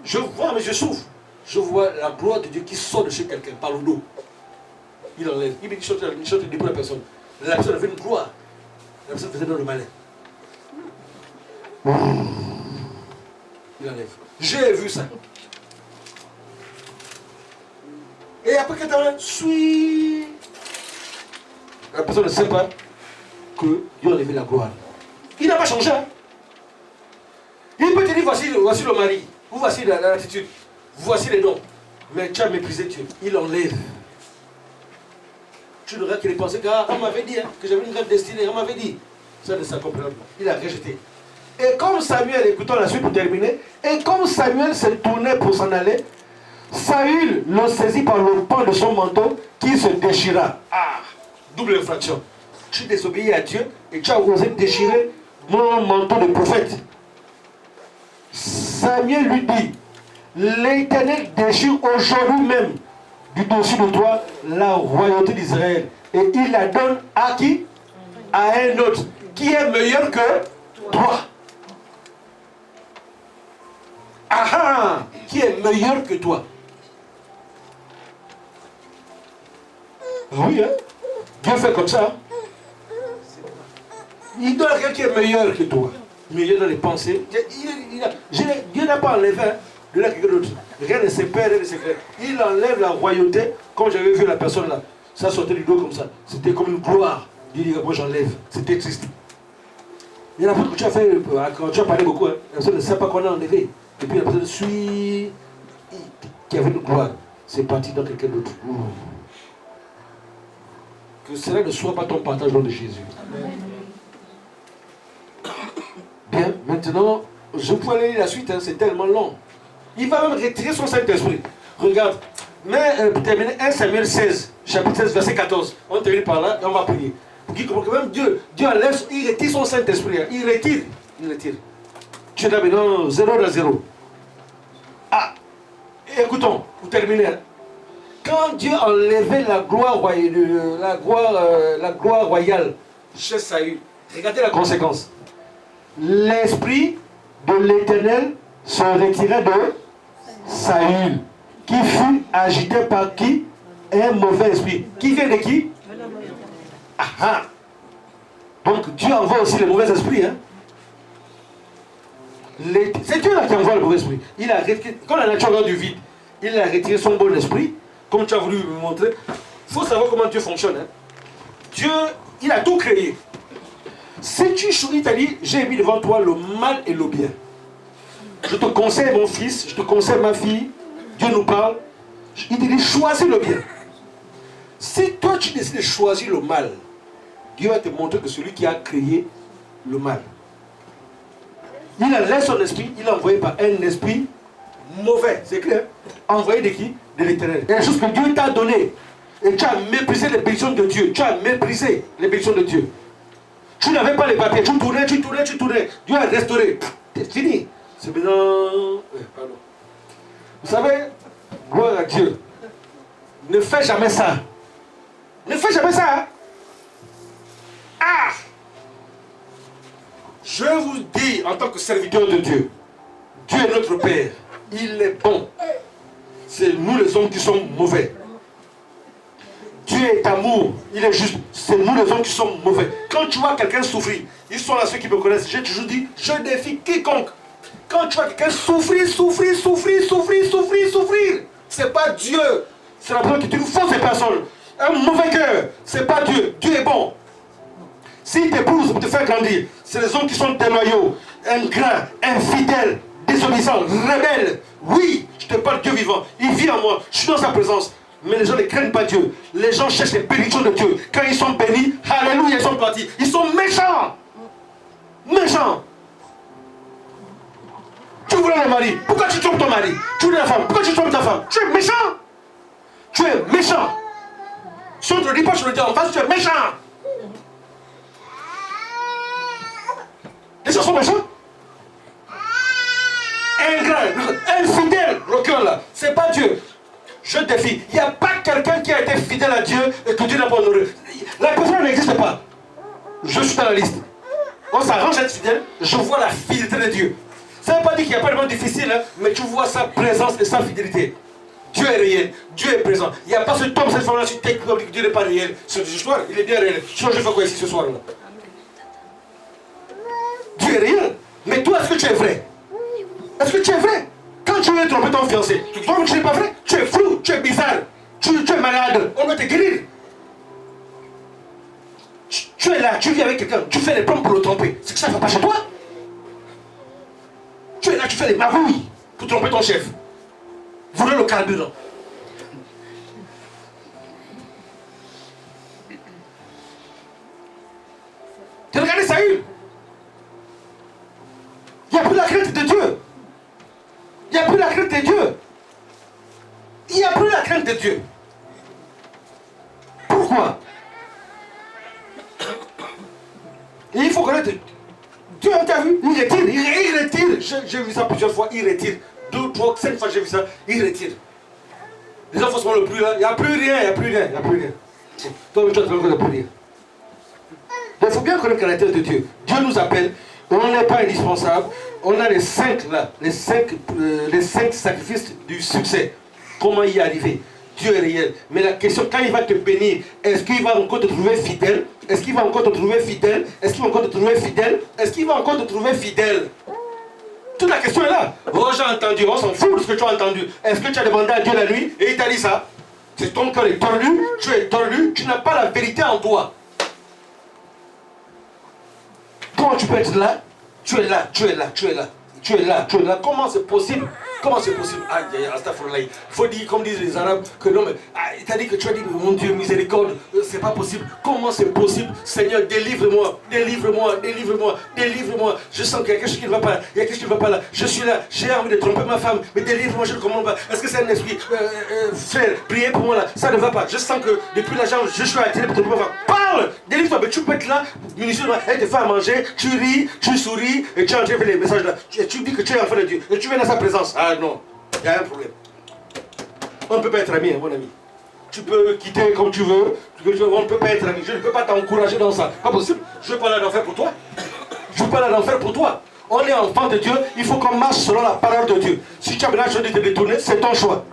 Je vois, mais je souffre. Je vois la gloire de Dieu qui sort de chez quelqu'un par le dos. Il enlève. Il chante debout la personne. La personne avait une gloire. La personne faisait dans le malin. Il enlève. J'ai vu ça. Et après que tu as suis, la personne ne sait pas que Dieu a enlevé la gloire. Il n'a pas changé. Hein? Il peut te dire voici le mari, ou voici l'attitude, voici les dons. Mais tu as méprisé Dieu. Il enlève. Tu n'auras que les pensées qu'on m'avait dit hein, que j'avais une grande destinée. On m'avait dit. Ça ne s'accomplit pas. Il a rejeté. Et comme Samuel, écoutons la suite pour terminer, et comme Samuel se tournait pour s'en aller, Saül le saisit par le pan de son manteau qui se déchira. Ah, double infraction. Tu désobéis à Dieu et tu as osé déchirer mon manteau de prophète. Samuel lui dit, l'Éternel déchire aujourd'hui même du dessus de toi la royauté d'Israël. Et il la donne à qui? À un autre qui est meilleur que toi. Ah ah, qui est meilleur que toi. Oui, hein? Dieu fait comme ça. Il donne à quelqu'un qui est meilleur que toi. Meilleur dans les pensées. Dieu n'a pas enlevé de là quelqu'un d'autre. Rien ne sépare, rien ne secret. Il enlève la royauté, comme j'avais vu la personne là. Ça sortait du dos comme ça. C'était comme une gloire. Il dit, moi j'enlève. C'était triste. Il y en a beaucoup que tu as fait, quand tu as parlé beaucoup, hein, la personne ne sait pas qu'on a enlevé. Et puis la personne suit, qui avait une gloire. C'est parti dans quelqu'un d'autre. Que cela ne soit pas ton partage au nom de Jésus. Amen. Bien, maintenant, je peux aller la suite, hein, c'est tellement long. Il va même retirer son Saint-Esprit. Regarde, mais pour terminer, 1 Samuel 16, chapitre 16, verset 14. On termine par là et on va prier. Pour qu'il comprenne que même Dieu enlève, il retire son Saint-Esprit. Hein. Il retire. Tu es là maintenant 0 dans 0. Ah, écoutons, pour terminer. Hein. Quand Dieu enlevait la gloire royale chez Saül, regardez la conséquence. L'esprit de l'Éternel se retirait de Saül, qui fut agité par qui? Un mauvais esprit. Qui vient de qui? Ah ah. Donc Dieu envoie aussi les mauvais esprits. Hein? C'est Dieu là qui envoie le mauvais esprit. Il a retiré, quand la nature a du vide, il a retiré son bon esprit. Comme tu as voulu me montrer, il faut savoir comment Dieu fonctionne. Hein. Dieu, il a tout créé. Si tu choisis, il t'a dit, j'ai mis devant toi le mal et le bien. Je te conseille mon fils, je te conseille ma fille. Dieu nous parle. Il te dit, choisis le bien. Si toi tu décides de choisir le mal, Dieu va te montrer que celui qui a créé le mal, il a laissé son esprit, il a envoyé par un esprit mauvais. C'est clair. Envoyé de qui? De l'Éternel. Et la chose que Dieu t'a donnée, et tu as méprisé les bénédictions de Dieu. Tu as méprisé les bénédictions de Dieu. Tu n'avais pas les papiers. Tu tournais. Dieu a restauré. C'est fini. C'est maintenant. Pardon. Vous savez, gloire à Dieu. Ne fais jamais ça. Ne fais jamais ça. Hein? Ah! Je vous dis, en tant que serviteur de Dieu, Dieu est notre Père. Il est bon. C'est nous les hommes qui sommes mauvais. Dieu Dieu est amour, il est juste. C'est nous les hommes qui sommes mauvais. Quand tu vois quelqu'un souffrir, ils sont là ceux qui me connaissent, j'ai toujours dit, je défie quiconque. Quand tu vois quelqu'un souffrir, c'est pas Dieu. C'est la personne qui est une fausse personne. Un mauvais cœur, c'est pas Dieu. Dieu est bon. S'il t'épouse pour te faire grandir, c'est les hommes qui sont déloyaux, ingrats, infidèles, désobéissants, rebelles. Oui, je te parle de Dieu vivant. Il vit en moi, je suis dans sa présence. Mais les gens ne craignent pas Dieu. Les gens cherchent les bénédictions de Dieu. Quand ils sont bénis, alléluia, ils sont partis. Ils sont méchants. Méchants. Tu voulais un mari. Pourquoi tu trompes ton mari? Tu voulais la femme. Pourquoi tu trompes ta femme? Tu es méchant. Tu es méchant. Si on ne te le dit pas, je le dis en face, tu es méchant. Les gens sont méchants. Ingrats, infidèles, le cœur là. C'est pas Dieu. Je défie. Il n'y a pas quelqu'un qui a été fidèle à Dieu et que Dieu n'a pas honoré. La personne n'existe pas. Je suis dans la liste. On s'arrange d'être fidèle, je vois la fidélité de Dieu. Ça ne veut pas dire qu'il n'y a pas de moment difficile, hein, mais tu vois sa présence et sa fidélité. Dieu est réel, Dieu est présent. Il n'y a pas ce homme, cette femme-là, sur terre qui dit que Dieu n'est pas réel. Ce soir, il est bien réel. Sinon, je fais quoi ici ce soir-là? Dieu est réel. Mais toi, est-ce que tu es vrai? Est-ce que tu es vrai? Quand tu veux tromper ton fiancé, tu crois que tu n'es pas vrai? Tu es flou, tu es bizarre, tu es malade, on doit te guérir. Tu es là, tu vis avec quelqu'un, tu fais les plans pour le tromper. C'est que ça ne va pas chez toi? Tu es là, tu fais les magouilles pour tromper ton chef. Voler le carburant. Tu regardes Saül. Il n'y a plus la crainte de Dieu. Il n'y a plus la crainte de Dieu. Il n'y a plus la crainte de Dieu. Pourquoi? Et il faut connaître. Dieu a vu, il retire. J'ai vu ça plusieurs fois, il retire. 2, 3, 5 fois j'ai vu ça, il retire. Les enfants sont le plus là, il n'y a plus rien. Toi, tu as trouvé qu'il n'y a plus rien. Il faut bien connaître le caractère de Dieu. Dieu nous appelle, on n'est pas indispensable. On a les 5 là, les 5 sacrifices du succès. Comment y arriver? Dieu est réel. Mais la question, quand il va te bénir, est-ce qu'il va encore te trouver fidèle? Est-ce qu'il va encore te trouver fidèle? Est-ce qu'il va encore te trouver fidèle? Est-ce qu'il va encore te trouver fidèle? Toute la question est là. Oh, j'ai entendu, on s'en fout de ce que tu as entendu. Est-ce que tu as demandé à Dieu la nuit et il t'a dit ça? C'est ton cœur est tordu, tu es tordu, tu n'as pas la vérité en toi. Comment tu peux être là? Tu es là. Comment c'est possible? Aïe, astaghfirullah. Il faut dire, comme disent les Arabes, que non, mais il t'a dit que tu as dit, mon Dieu, miséricorde, c'est pas possible. Comment c'est possible? Seigneur, délivre-moi. Je sens qu'il y a quelque chose qui ne va pas, là. Je suis là, j'ai envie de tromper ma femme, mais délivre-moi, je ne comprends pas. Est-ce que c'est un esprit? Frère, priez pour moi là, ça ne va pas. Je sens que depuis la jambe, je suis attiré pour tromper ma femme. Parle! Délivre-toi, mais tu peux être là, ministre, elle te fait à manger, tu ris, tu souris, et tu as entendu les messages là. Tu dis que tu es enfant de Dieu, et tu viens dans sa présence. Ah non, il y a un problème. On ne peut pas être ami, mon ami. Tu peux quitter comme tu veux, on ne peut pas être ami. Je ne peux pas t'encourager dans ça. Pas possible. Je ne veux pas aller en enfer pour toi. On est enfant de Dieu, il faut qu'on marche selon la parole de Dieu. Si tu as besoin de te détourner, c'est ton choix.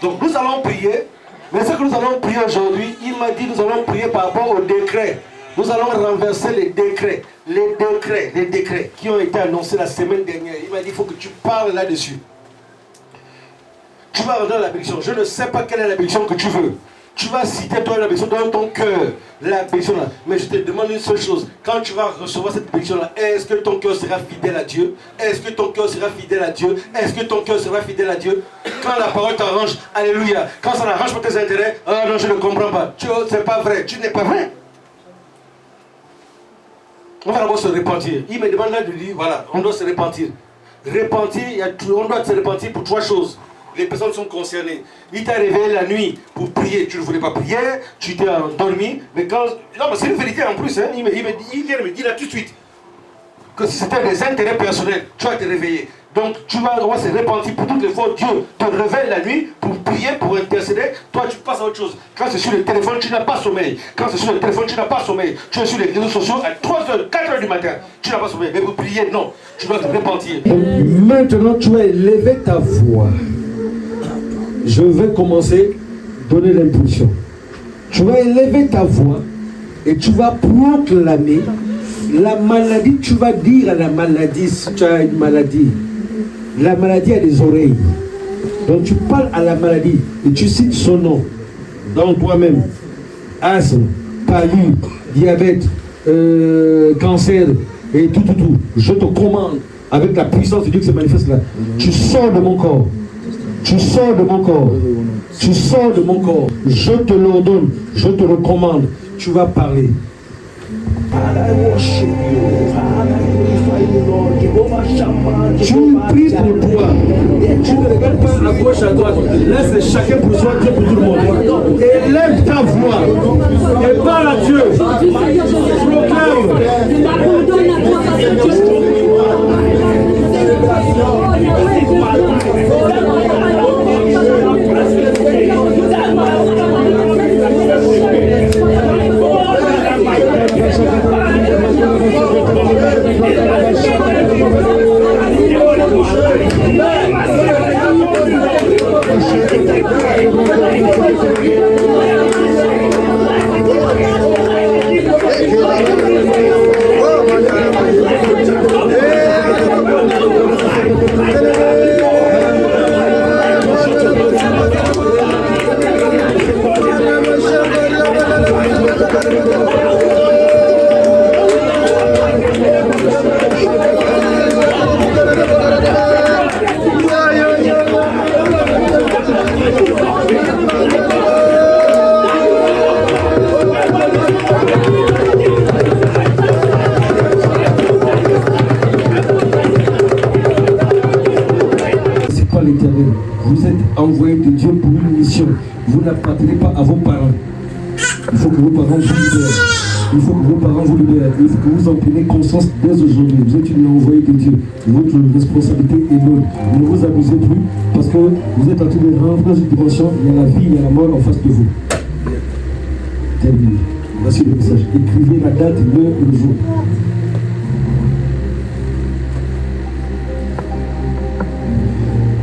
Donc nous allons prier. Mais ce que nous allons prier aujourd'hui, il m'a dit nous allons prier par rapport au décret. Nous allons renverser les décrets qui ont été annoncés la semaine dernière. Il m'a dit il faut que tu parles là-dessus. Tu vas rendre la bénédiction. Je ne sais pas quelle est la bénédiction que tu veux. Tu vas citer toi la bénédiction dans ton cœur. La bénédiction là. Mais je te demande une seule chose. Quand tu vas recevoir cette bénédiction là, est-ce que ton cœur sera fidèle à Dieu? Quand la parole t'arrange, alléluia. Quand ça n'arrange pas tes intérêts, ah non, je ne comprends pas. C'est pas vrai. Tu n'es pas vrai. On va d'abord se repentir. Il me demande là de dire, voilà, on doit se repentir. On doit se repentir pour 3 choses. Les personnes sont concernées. Il t'a réveillé la nuit pour prier. Tu ne voulais pas prier, tu t'es endormi. Mais quand... Non, mais c'est une vérité en plus. Hein. Il vient me dire là tout de suite que si c'était des intérêts personnels, tu vas te réveiller. Donc on va se repentir pour toutes les fois. Dieu te réveille la nuit pour prier, pour intercéder. Toi, tu passes à autre chose. Quand c'est sur le téléphone, tu n'as pas sommeil. Tu es sur les réseaux sociaux à 3h, 4h du matin. Tu n'as pas sommeil. Mais pour prier, non. Tu dois te repentir. Maintenant, tu vas élever ta voix. Je vais commencer donner l'impulsion. Tu vas élever ta voix et tu vas proclamer la maladie. Tu vas dire à la maladie, si tu as une maladie, la maladie a des oreilles. Donc tu parles à la maladie et tu cites son nom dans toi-même. Asthme, palu, diabète, cancer et tout. Je te commande avec la puissance de Dieu qui se manifeste là. Tu sors de mon corps. Tu sors de mon corps. Tu sors de mon corps. Je te l'ordonne. Je te recommande. Tu vas parler. Tu pries pour toi. Tu ne regardes pas à gauche, à droite. Laisse chacun pour soi, Dieu pour tout le monde. Élève ta voix et parle à Dieu. Proclame. Vous êtes envoyé de Dieu pour une mission. Vous n'appartenez pas à vos parents. Il faut que vos parents vous libèrent. Il faut que vos parents vous libèrent. Il faut que vous en preniez conscience dès aujourd'hui. Vous êtes une envoyée de Dieu. Votre responsabilité est lourde. Ne vous abusez plus parce que vous êtes en train de rentrer dans une dimension. Il y a la vie, il y a la mort en face de vous. Terminé. Voici le message. Écrivez la date, l'heure et le jour.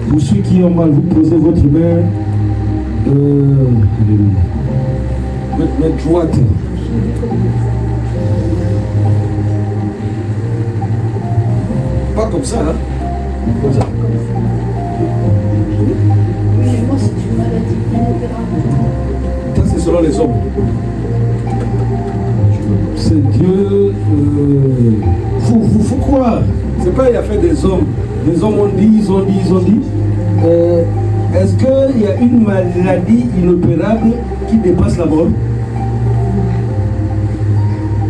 Pour ceux qui ont mal, vous posez votre main main droite. Pas comme ça, hein? Comme ça. Oui, moi c'est une maladie inopérable. Ça c'est selon les hommes. C'est Dieu. Faut croire. C'est pas il a fait des hommes. Les hommes ont dit, ils ont dit. Est-ce qu'il y a une maladie inopérable qui dépasse la mort?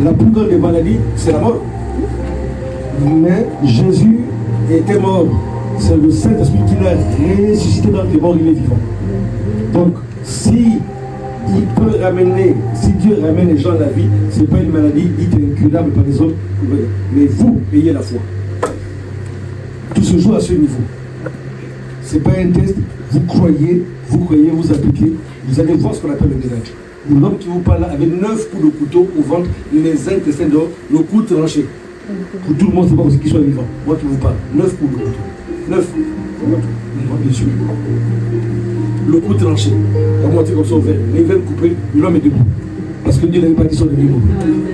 La plus grande des maladies, c'est la mort. Mais Jésus était mort. C'est le Saint-Esprit qui l'a ressuscité dans les morts, il est vivant. Donc, si Dieu ramène les gens à la vie, ce n'est pas une maladie dite incurable par les hommes, mais vous ayez la foi. Tout se joue à ce niveau. Ce n'est pas un test, vous croyez, vous appliquez, vous allez voir ce qu'on appelle le miracle. L'homme qui vous parle là avait 9 coups de couteau au ventre, les intestins dehors, le cou tranché. Pour tout le monde, c'est pas possible qu'il soit vivant. Moi qui vous parle, 9 coups de couteau. 9. Bien sûr. Le cou tranché, la moitié comme ça ouvert, les veines coupées, l'homme est debout. Parce que Dieu n'avait pas dit sur le niveau.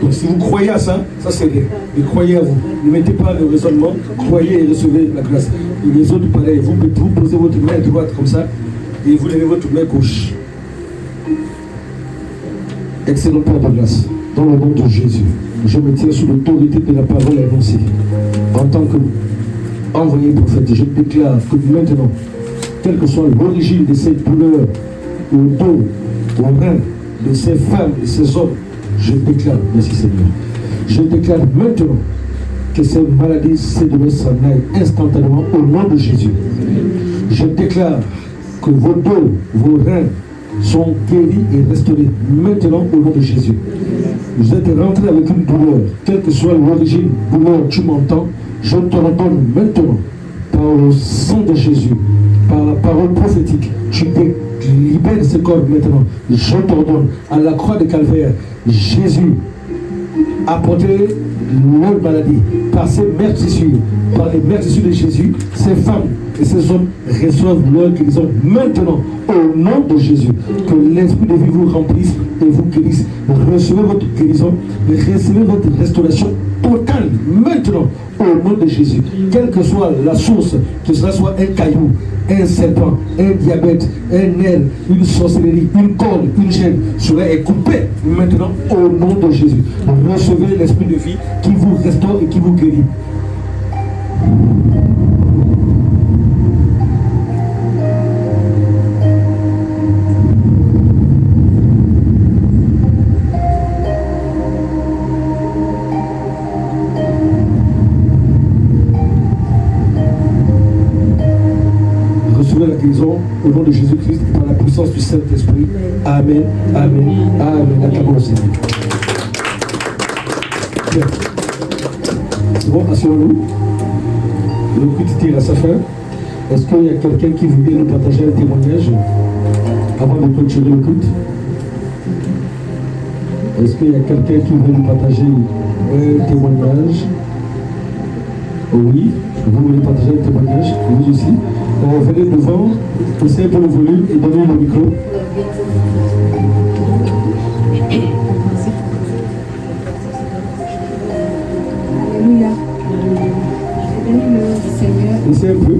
Donc si vous croyez à ça, ça c'est bien. Mais croyez à vous. Ne mettez pas le raisonnement, croyez et recevez la grâce. Et les autres, pareil, vous posez votre main droite comme ça, et vous levez votre main gauche. Excellent Père de grâce, dans le nom de Jésus, je me tiens sous l'autorité de la parole annoncée. En tant qu'envoyé prophète, je déclare que maintenant, quelle que soit l'origine de ces douleurs, au dos, au rein, de ces femmes, de ces hommes, je déclare, merci Seigneur, je déclare maintenant que ces maladies, ces douleurs s'en aillent instantanément au nom de Jésus. Je déclare que vos dos, vos reins sont guéris et restaurés maintenant au nom de Jésus. Vous êtes rentré avec une douleur, quelle que soit l'origine, douleur, tu m'entends, je te redonne maintenant, par le sang de Jésus, par la parole prophétique, tu libères ce corps maintenant. Je t'ordonne, à la croix de Calvaire, Jésus a porté leur maladie par ses meurtrissures, par les meurtrissures de Jésus, ces femmes que ces hommes reçoivent leur guérison maintenant, au nom de Jésus. Que l'Esprit de vie vous remplisse et vous guérisse. Recevez votre guérison, recevez votre restauration totale maintenant, au nom de Jésus. Quelle que soit la source, que ce soit un caillou, un serpent, un diabète, un nerf, une sorcellerie, une corde, une chaîne, cela est coupé maintenant au nom de Jésus. Recevez l'Esprit de vie qui vous restaure et qui vous guérit. La guérison au nom de Jésus-Christ par la puissance du Saint-Esprit. Amen, amen, amen. Acclamons Seigneur. Bon, asseyons-nous. Le culte tire à sa fin. Est-ce qu'il y a quelqu'un qui veut bien nous partager un témoignage avant de clôturer le culte? Est-ce qu'il y a quelqu'un qui veut nous partager un témoignage? Oui, vous voulez partager un témoignage? Vous aussi. Venez devant, poussez un peu le volume et donnez le micro. Alléluia. J'ai béni le nom du Seigneur. Poussez un peu.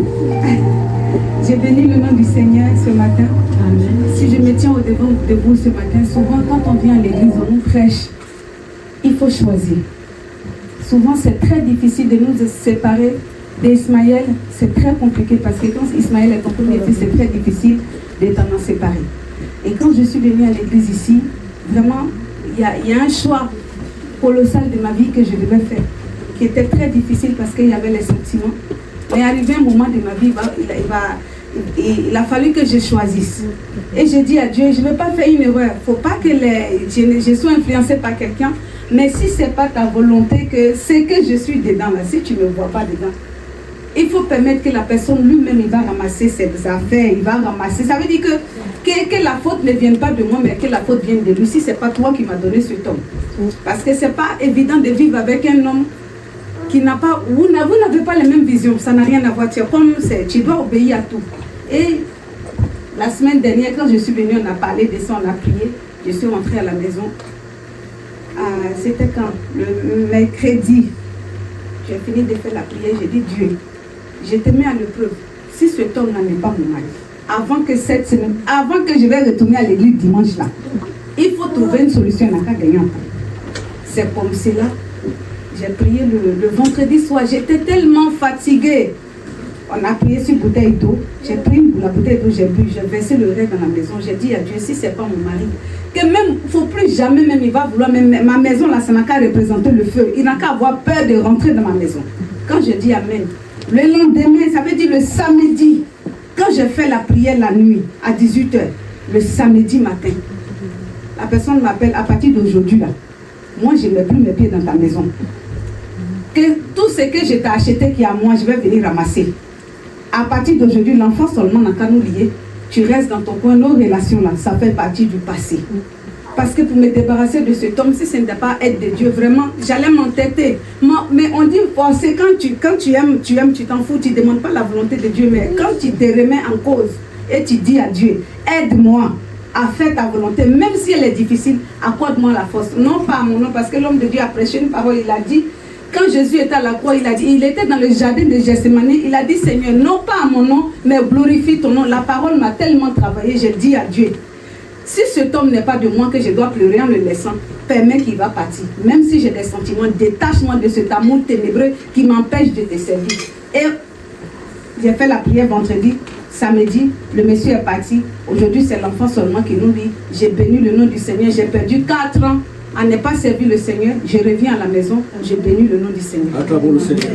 J'ai béni le nom du Seigneur ce matin. Amen. Si je me tiens au devant de vous ce matin, souvent quand on vient à l'église, on nous prêche. Il faut choisir. Souvent c'est très difficile de nous séparer d'Ismaël, c'est très compliqué parce que quand Ismaël est ton premier fils, c'est très difficile d'être en séparé. Et quand je suis venue à l'église ici, vraiment, il y a un choix colossal de ma vie que je devais faire, qui était très difficile parce qu'il y avait les sentiments. Mais arrivé un moment de ma vie, il a fallu que je choisisse. Et j'ai dit à Dieu, je ne vais pas faire une erreur. Il ne faut pas que je sois influencée par quelqu'un, mais si ce n'est pas ta volonté, que c'est que je suis dedans, là, si tu ne me vois pas dedans, il faut permettre que la personne lui-même, il va ramasser ses affaires, il va ramasser. Ça veut dire que la faute ne vienne pas de moi, mais que la faute vienne de lui. Si ce n'est pas toi qui m'as donné cet homme. Parce que ce n'est pas évident de vivre avec un homme qui n'a pas... Vous n'avez pas les mêmes visions, ça n'a rien à voir. Tu dois obéir à tout. Et la semaine dernière, quand je suis venue, on a parlé de ça, on a prié. Je suis rentrée à la maison. C'était quand? Le mercredi. J'ai fini de faire la prière, j'ai dit Dieu, je te mets à l'épreuve. Si cet homme n'est pas mon mari, avant que cette semaine, avant que je vais retourner à l'église dimanche là, il faut trouver une solution à la gagnante. C'est comme cela. J'ai prié le vendredi soir, j'étais tellement fatiguée. On a prié sur une bouteille d'eau. J'ai pris la bouteille d'eau, j'ai bu, j'ai versé le reste dans la maison. J'ai dit à Dieu, si ce n'est pas mon mari, que même, il ne faut plus jamais, même il va vouloir, même ma maison là, ça n'a qu'à représenter le feu. Il n'a qu'à avoir peur de rentrer dans ma maison. Quand je dis Amen, le lendemain, ça veut dire le samedi, quand j'ai fait la prière la nuit, à 18h, le samedi matin, la personne m'appelle à partir d'aujourd'hui là. Moi, je ne mets plus mes pieds dans ta maison. Que tout ce que je t'ai acheté qui est à moi, je vais venir ramasser. À partir d'aujourd'hui, l'enfant seulement n'a qu'à nous lier. Tu restes dans ton coin, nos relations là, ça fait partie du passé. Parce que pour me débarrasser de cet homme, si ce n'était pas aide de Dieu, vraiment, j'allais m'entêter. Mais on dit forcer, quand tu aimes, tu t'en fous, tu ne demandes pas la volonté de Dieu. Mais quand tu te remets en cause et tu dis à Dieu, aide-moi à faire ta volonté, même si elle est difficile, accorde-moi la force. Non pas à mon nom, parce que l'homme de Dieu a prêché une parole, il a dit, quand Jésus était à la croix, il a dit, il était dans le jardin de Gethsémane, il a dit, Seigneur, non pas à mon nom, mais glorifie ton nom. La parole m'a tellement travaillé, j'ai dit à Dieu, si cet homme n'est pas de moi, que je dois pleurer en le laissant, permets qu'il va partir. Même si j'ai des sentiments, détache-moi de cet amour ténébreux qui m'empêche de te servir. Et j'ai fait la prière vendredi, samedi, le monsieur est parti. Aujourd'hui, c'est l'enfant seulement qui nous lit. J'ai béni le nom du Seigneur, j'ai perdu 4 ans à ne pas servir le Seigneur. Je reviens à la maison, j'ai béni le nom du Seigneur. Acclamons le Seigneur.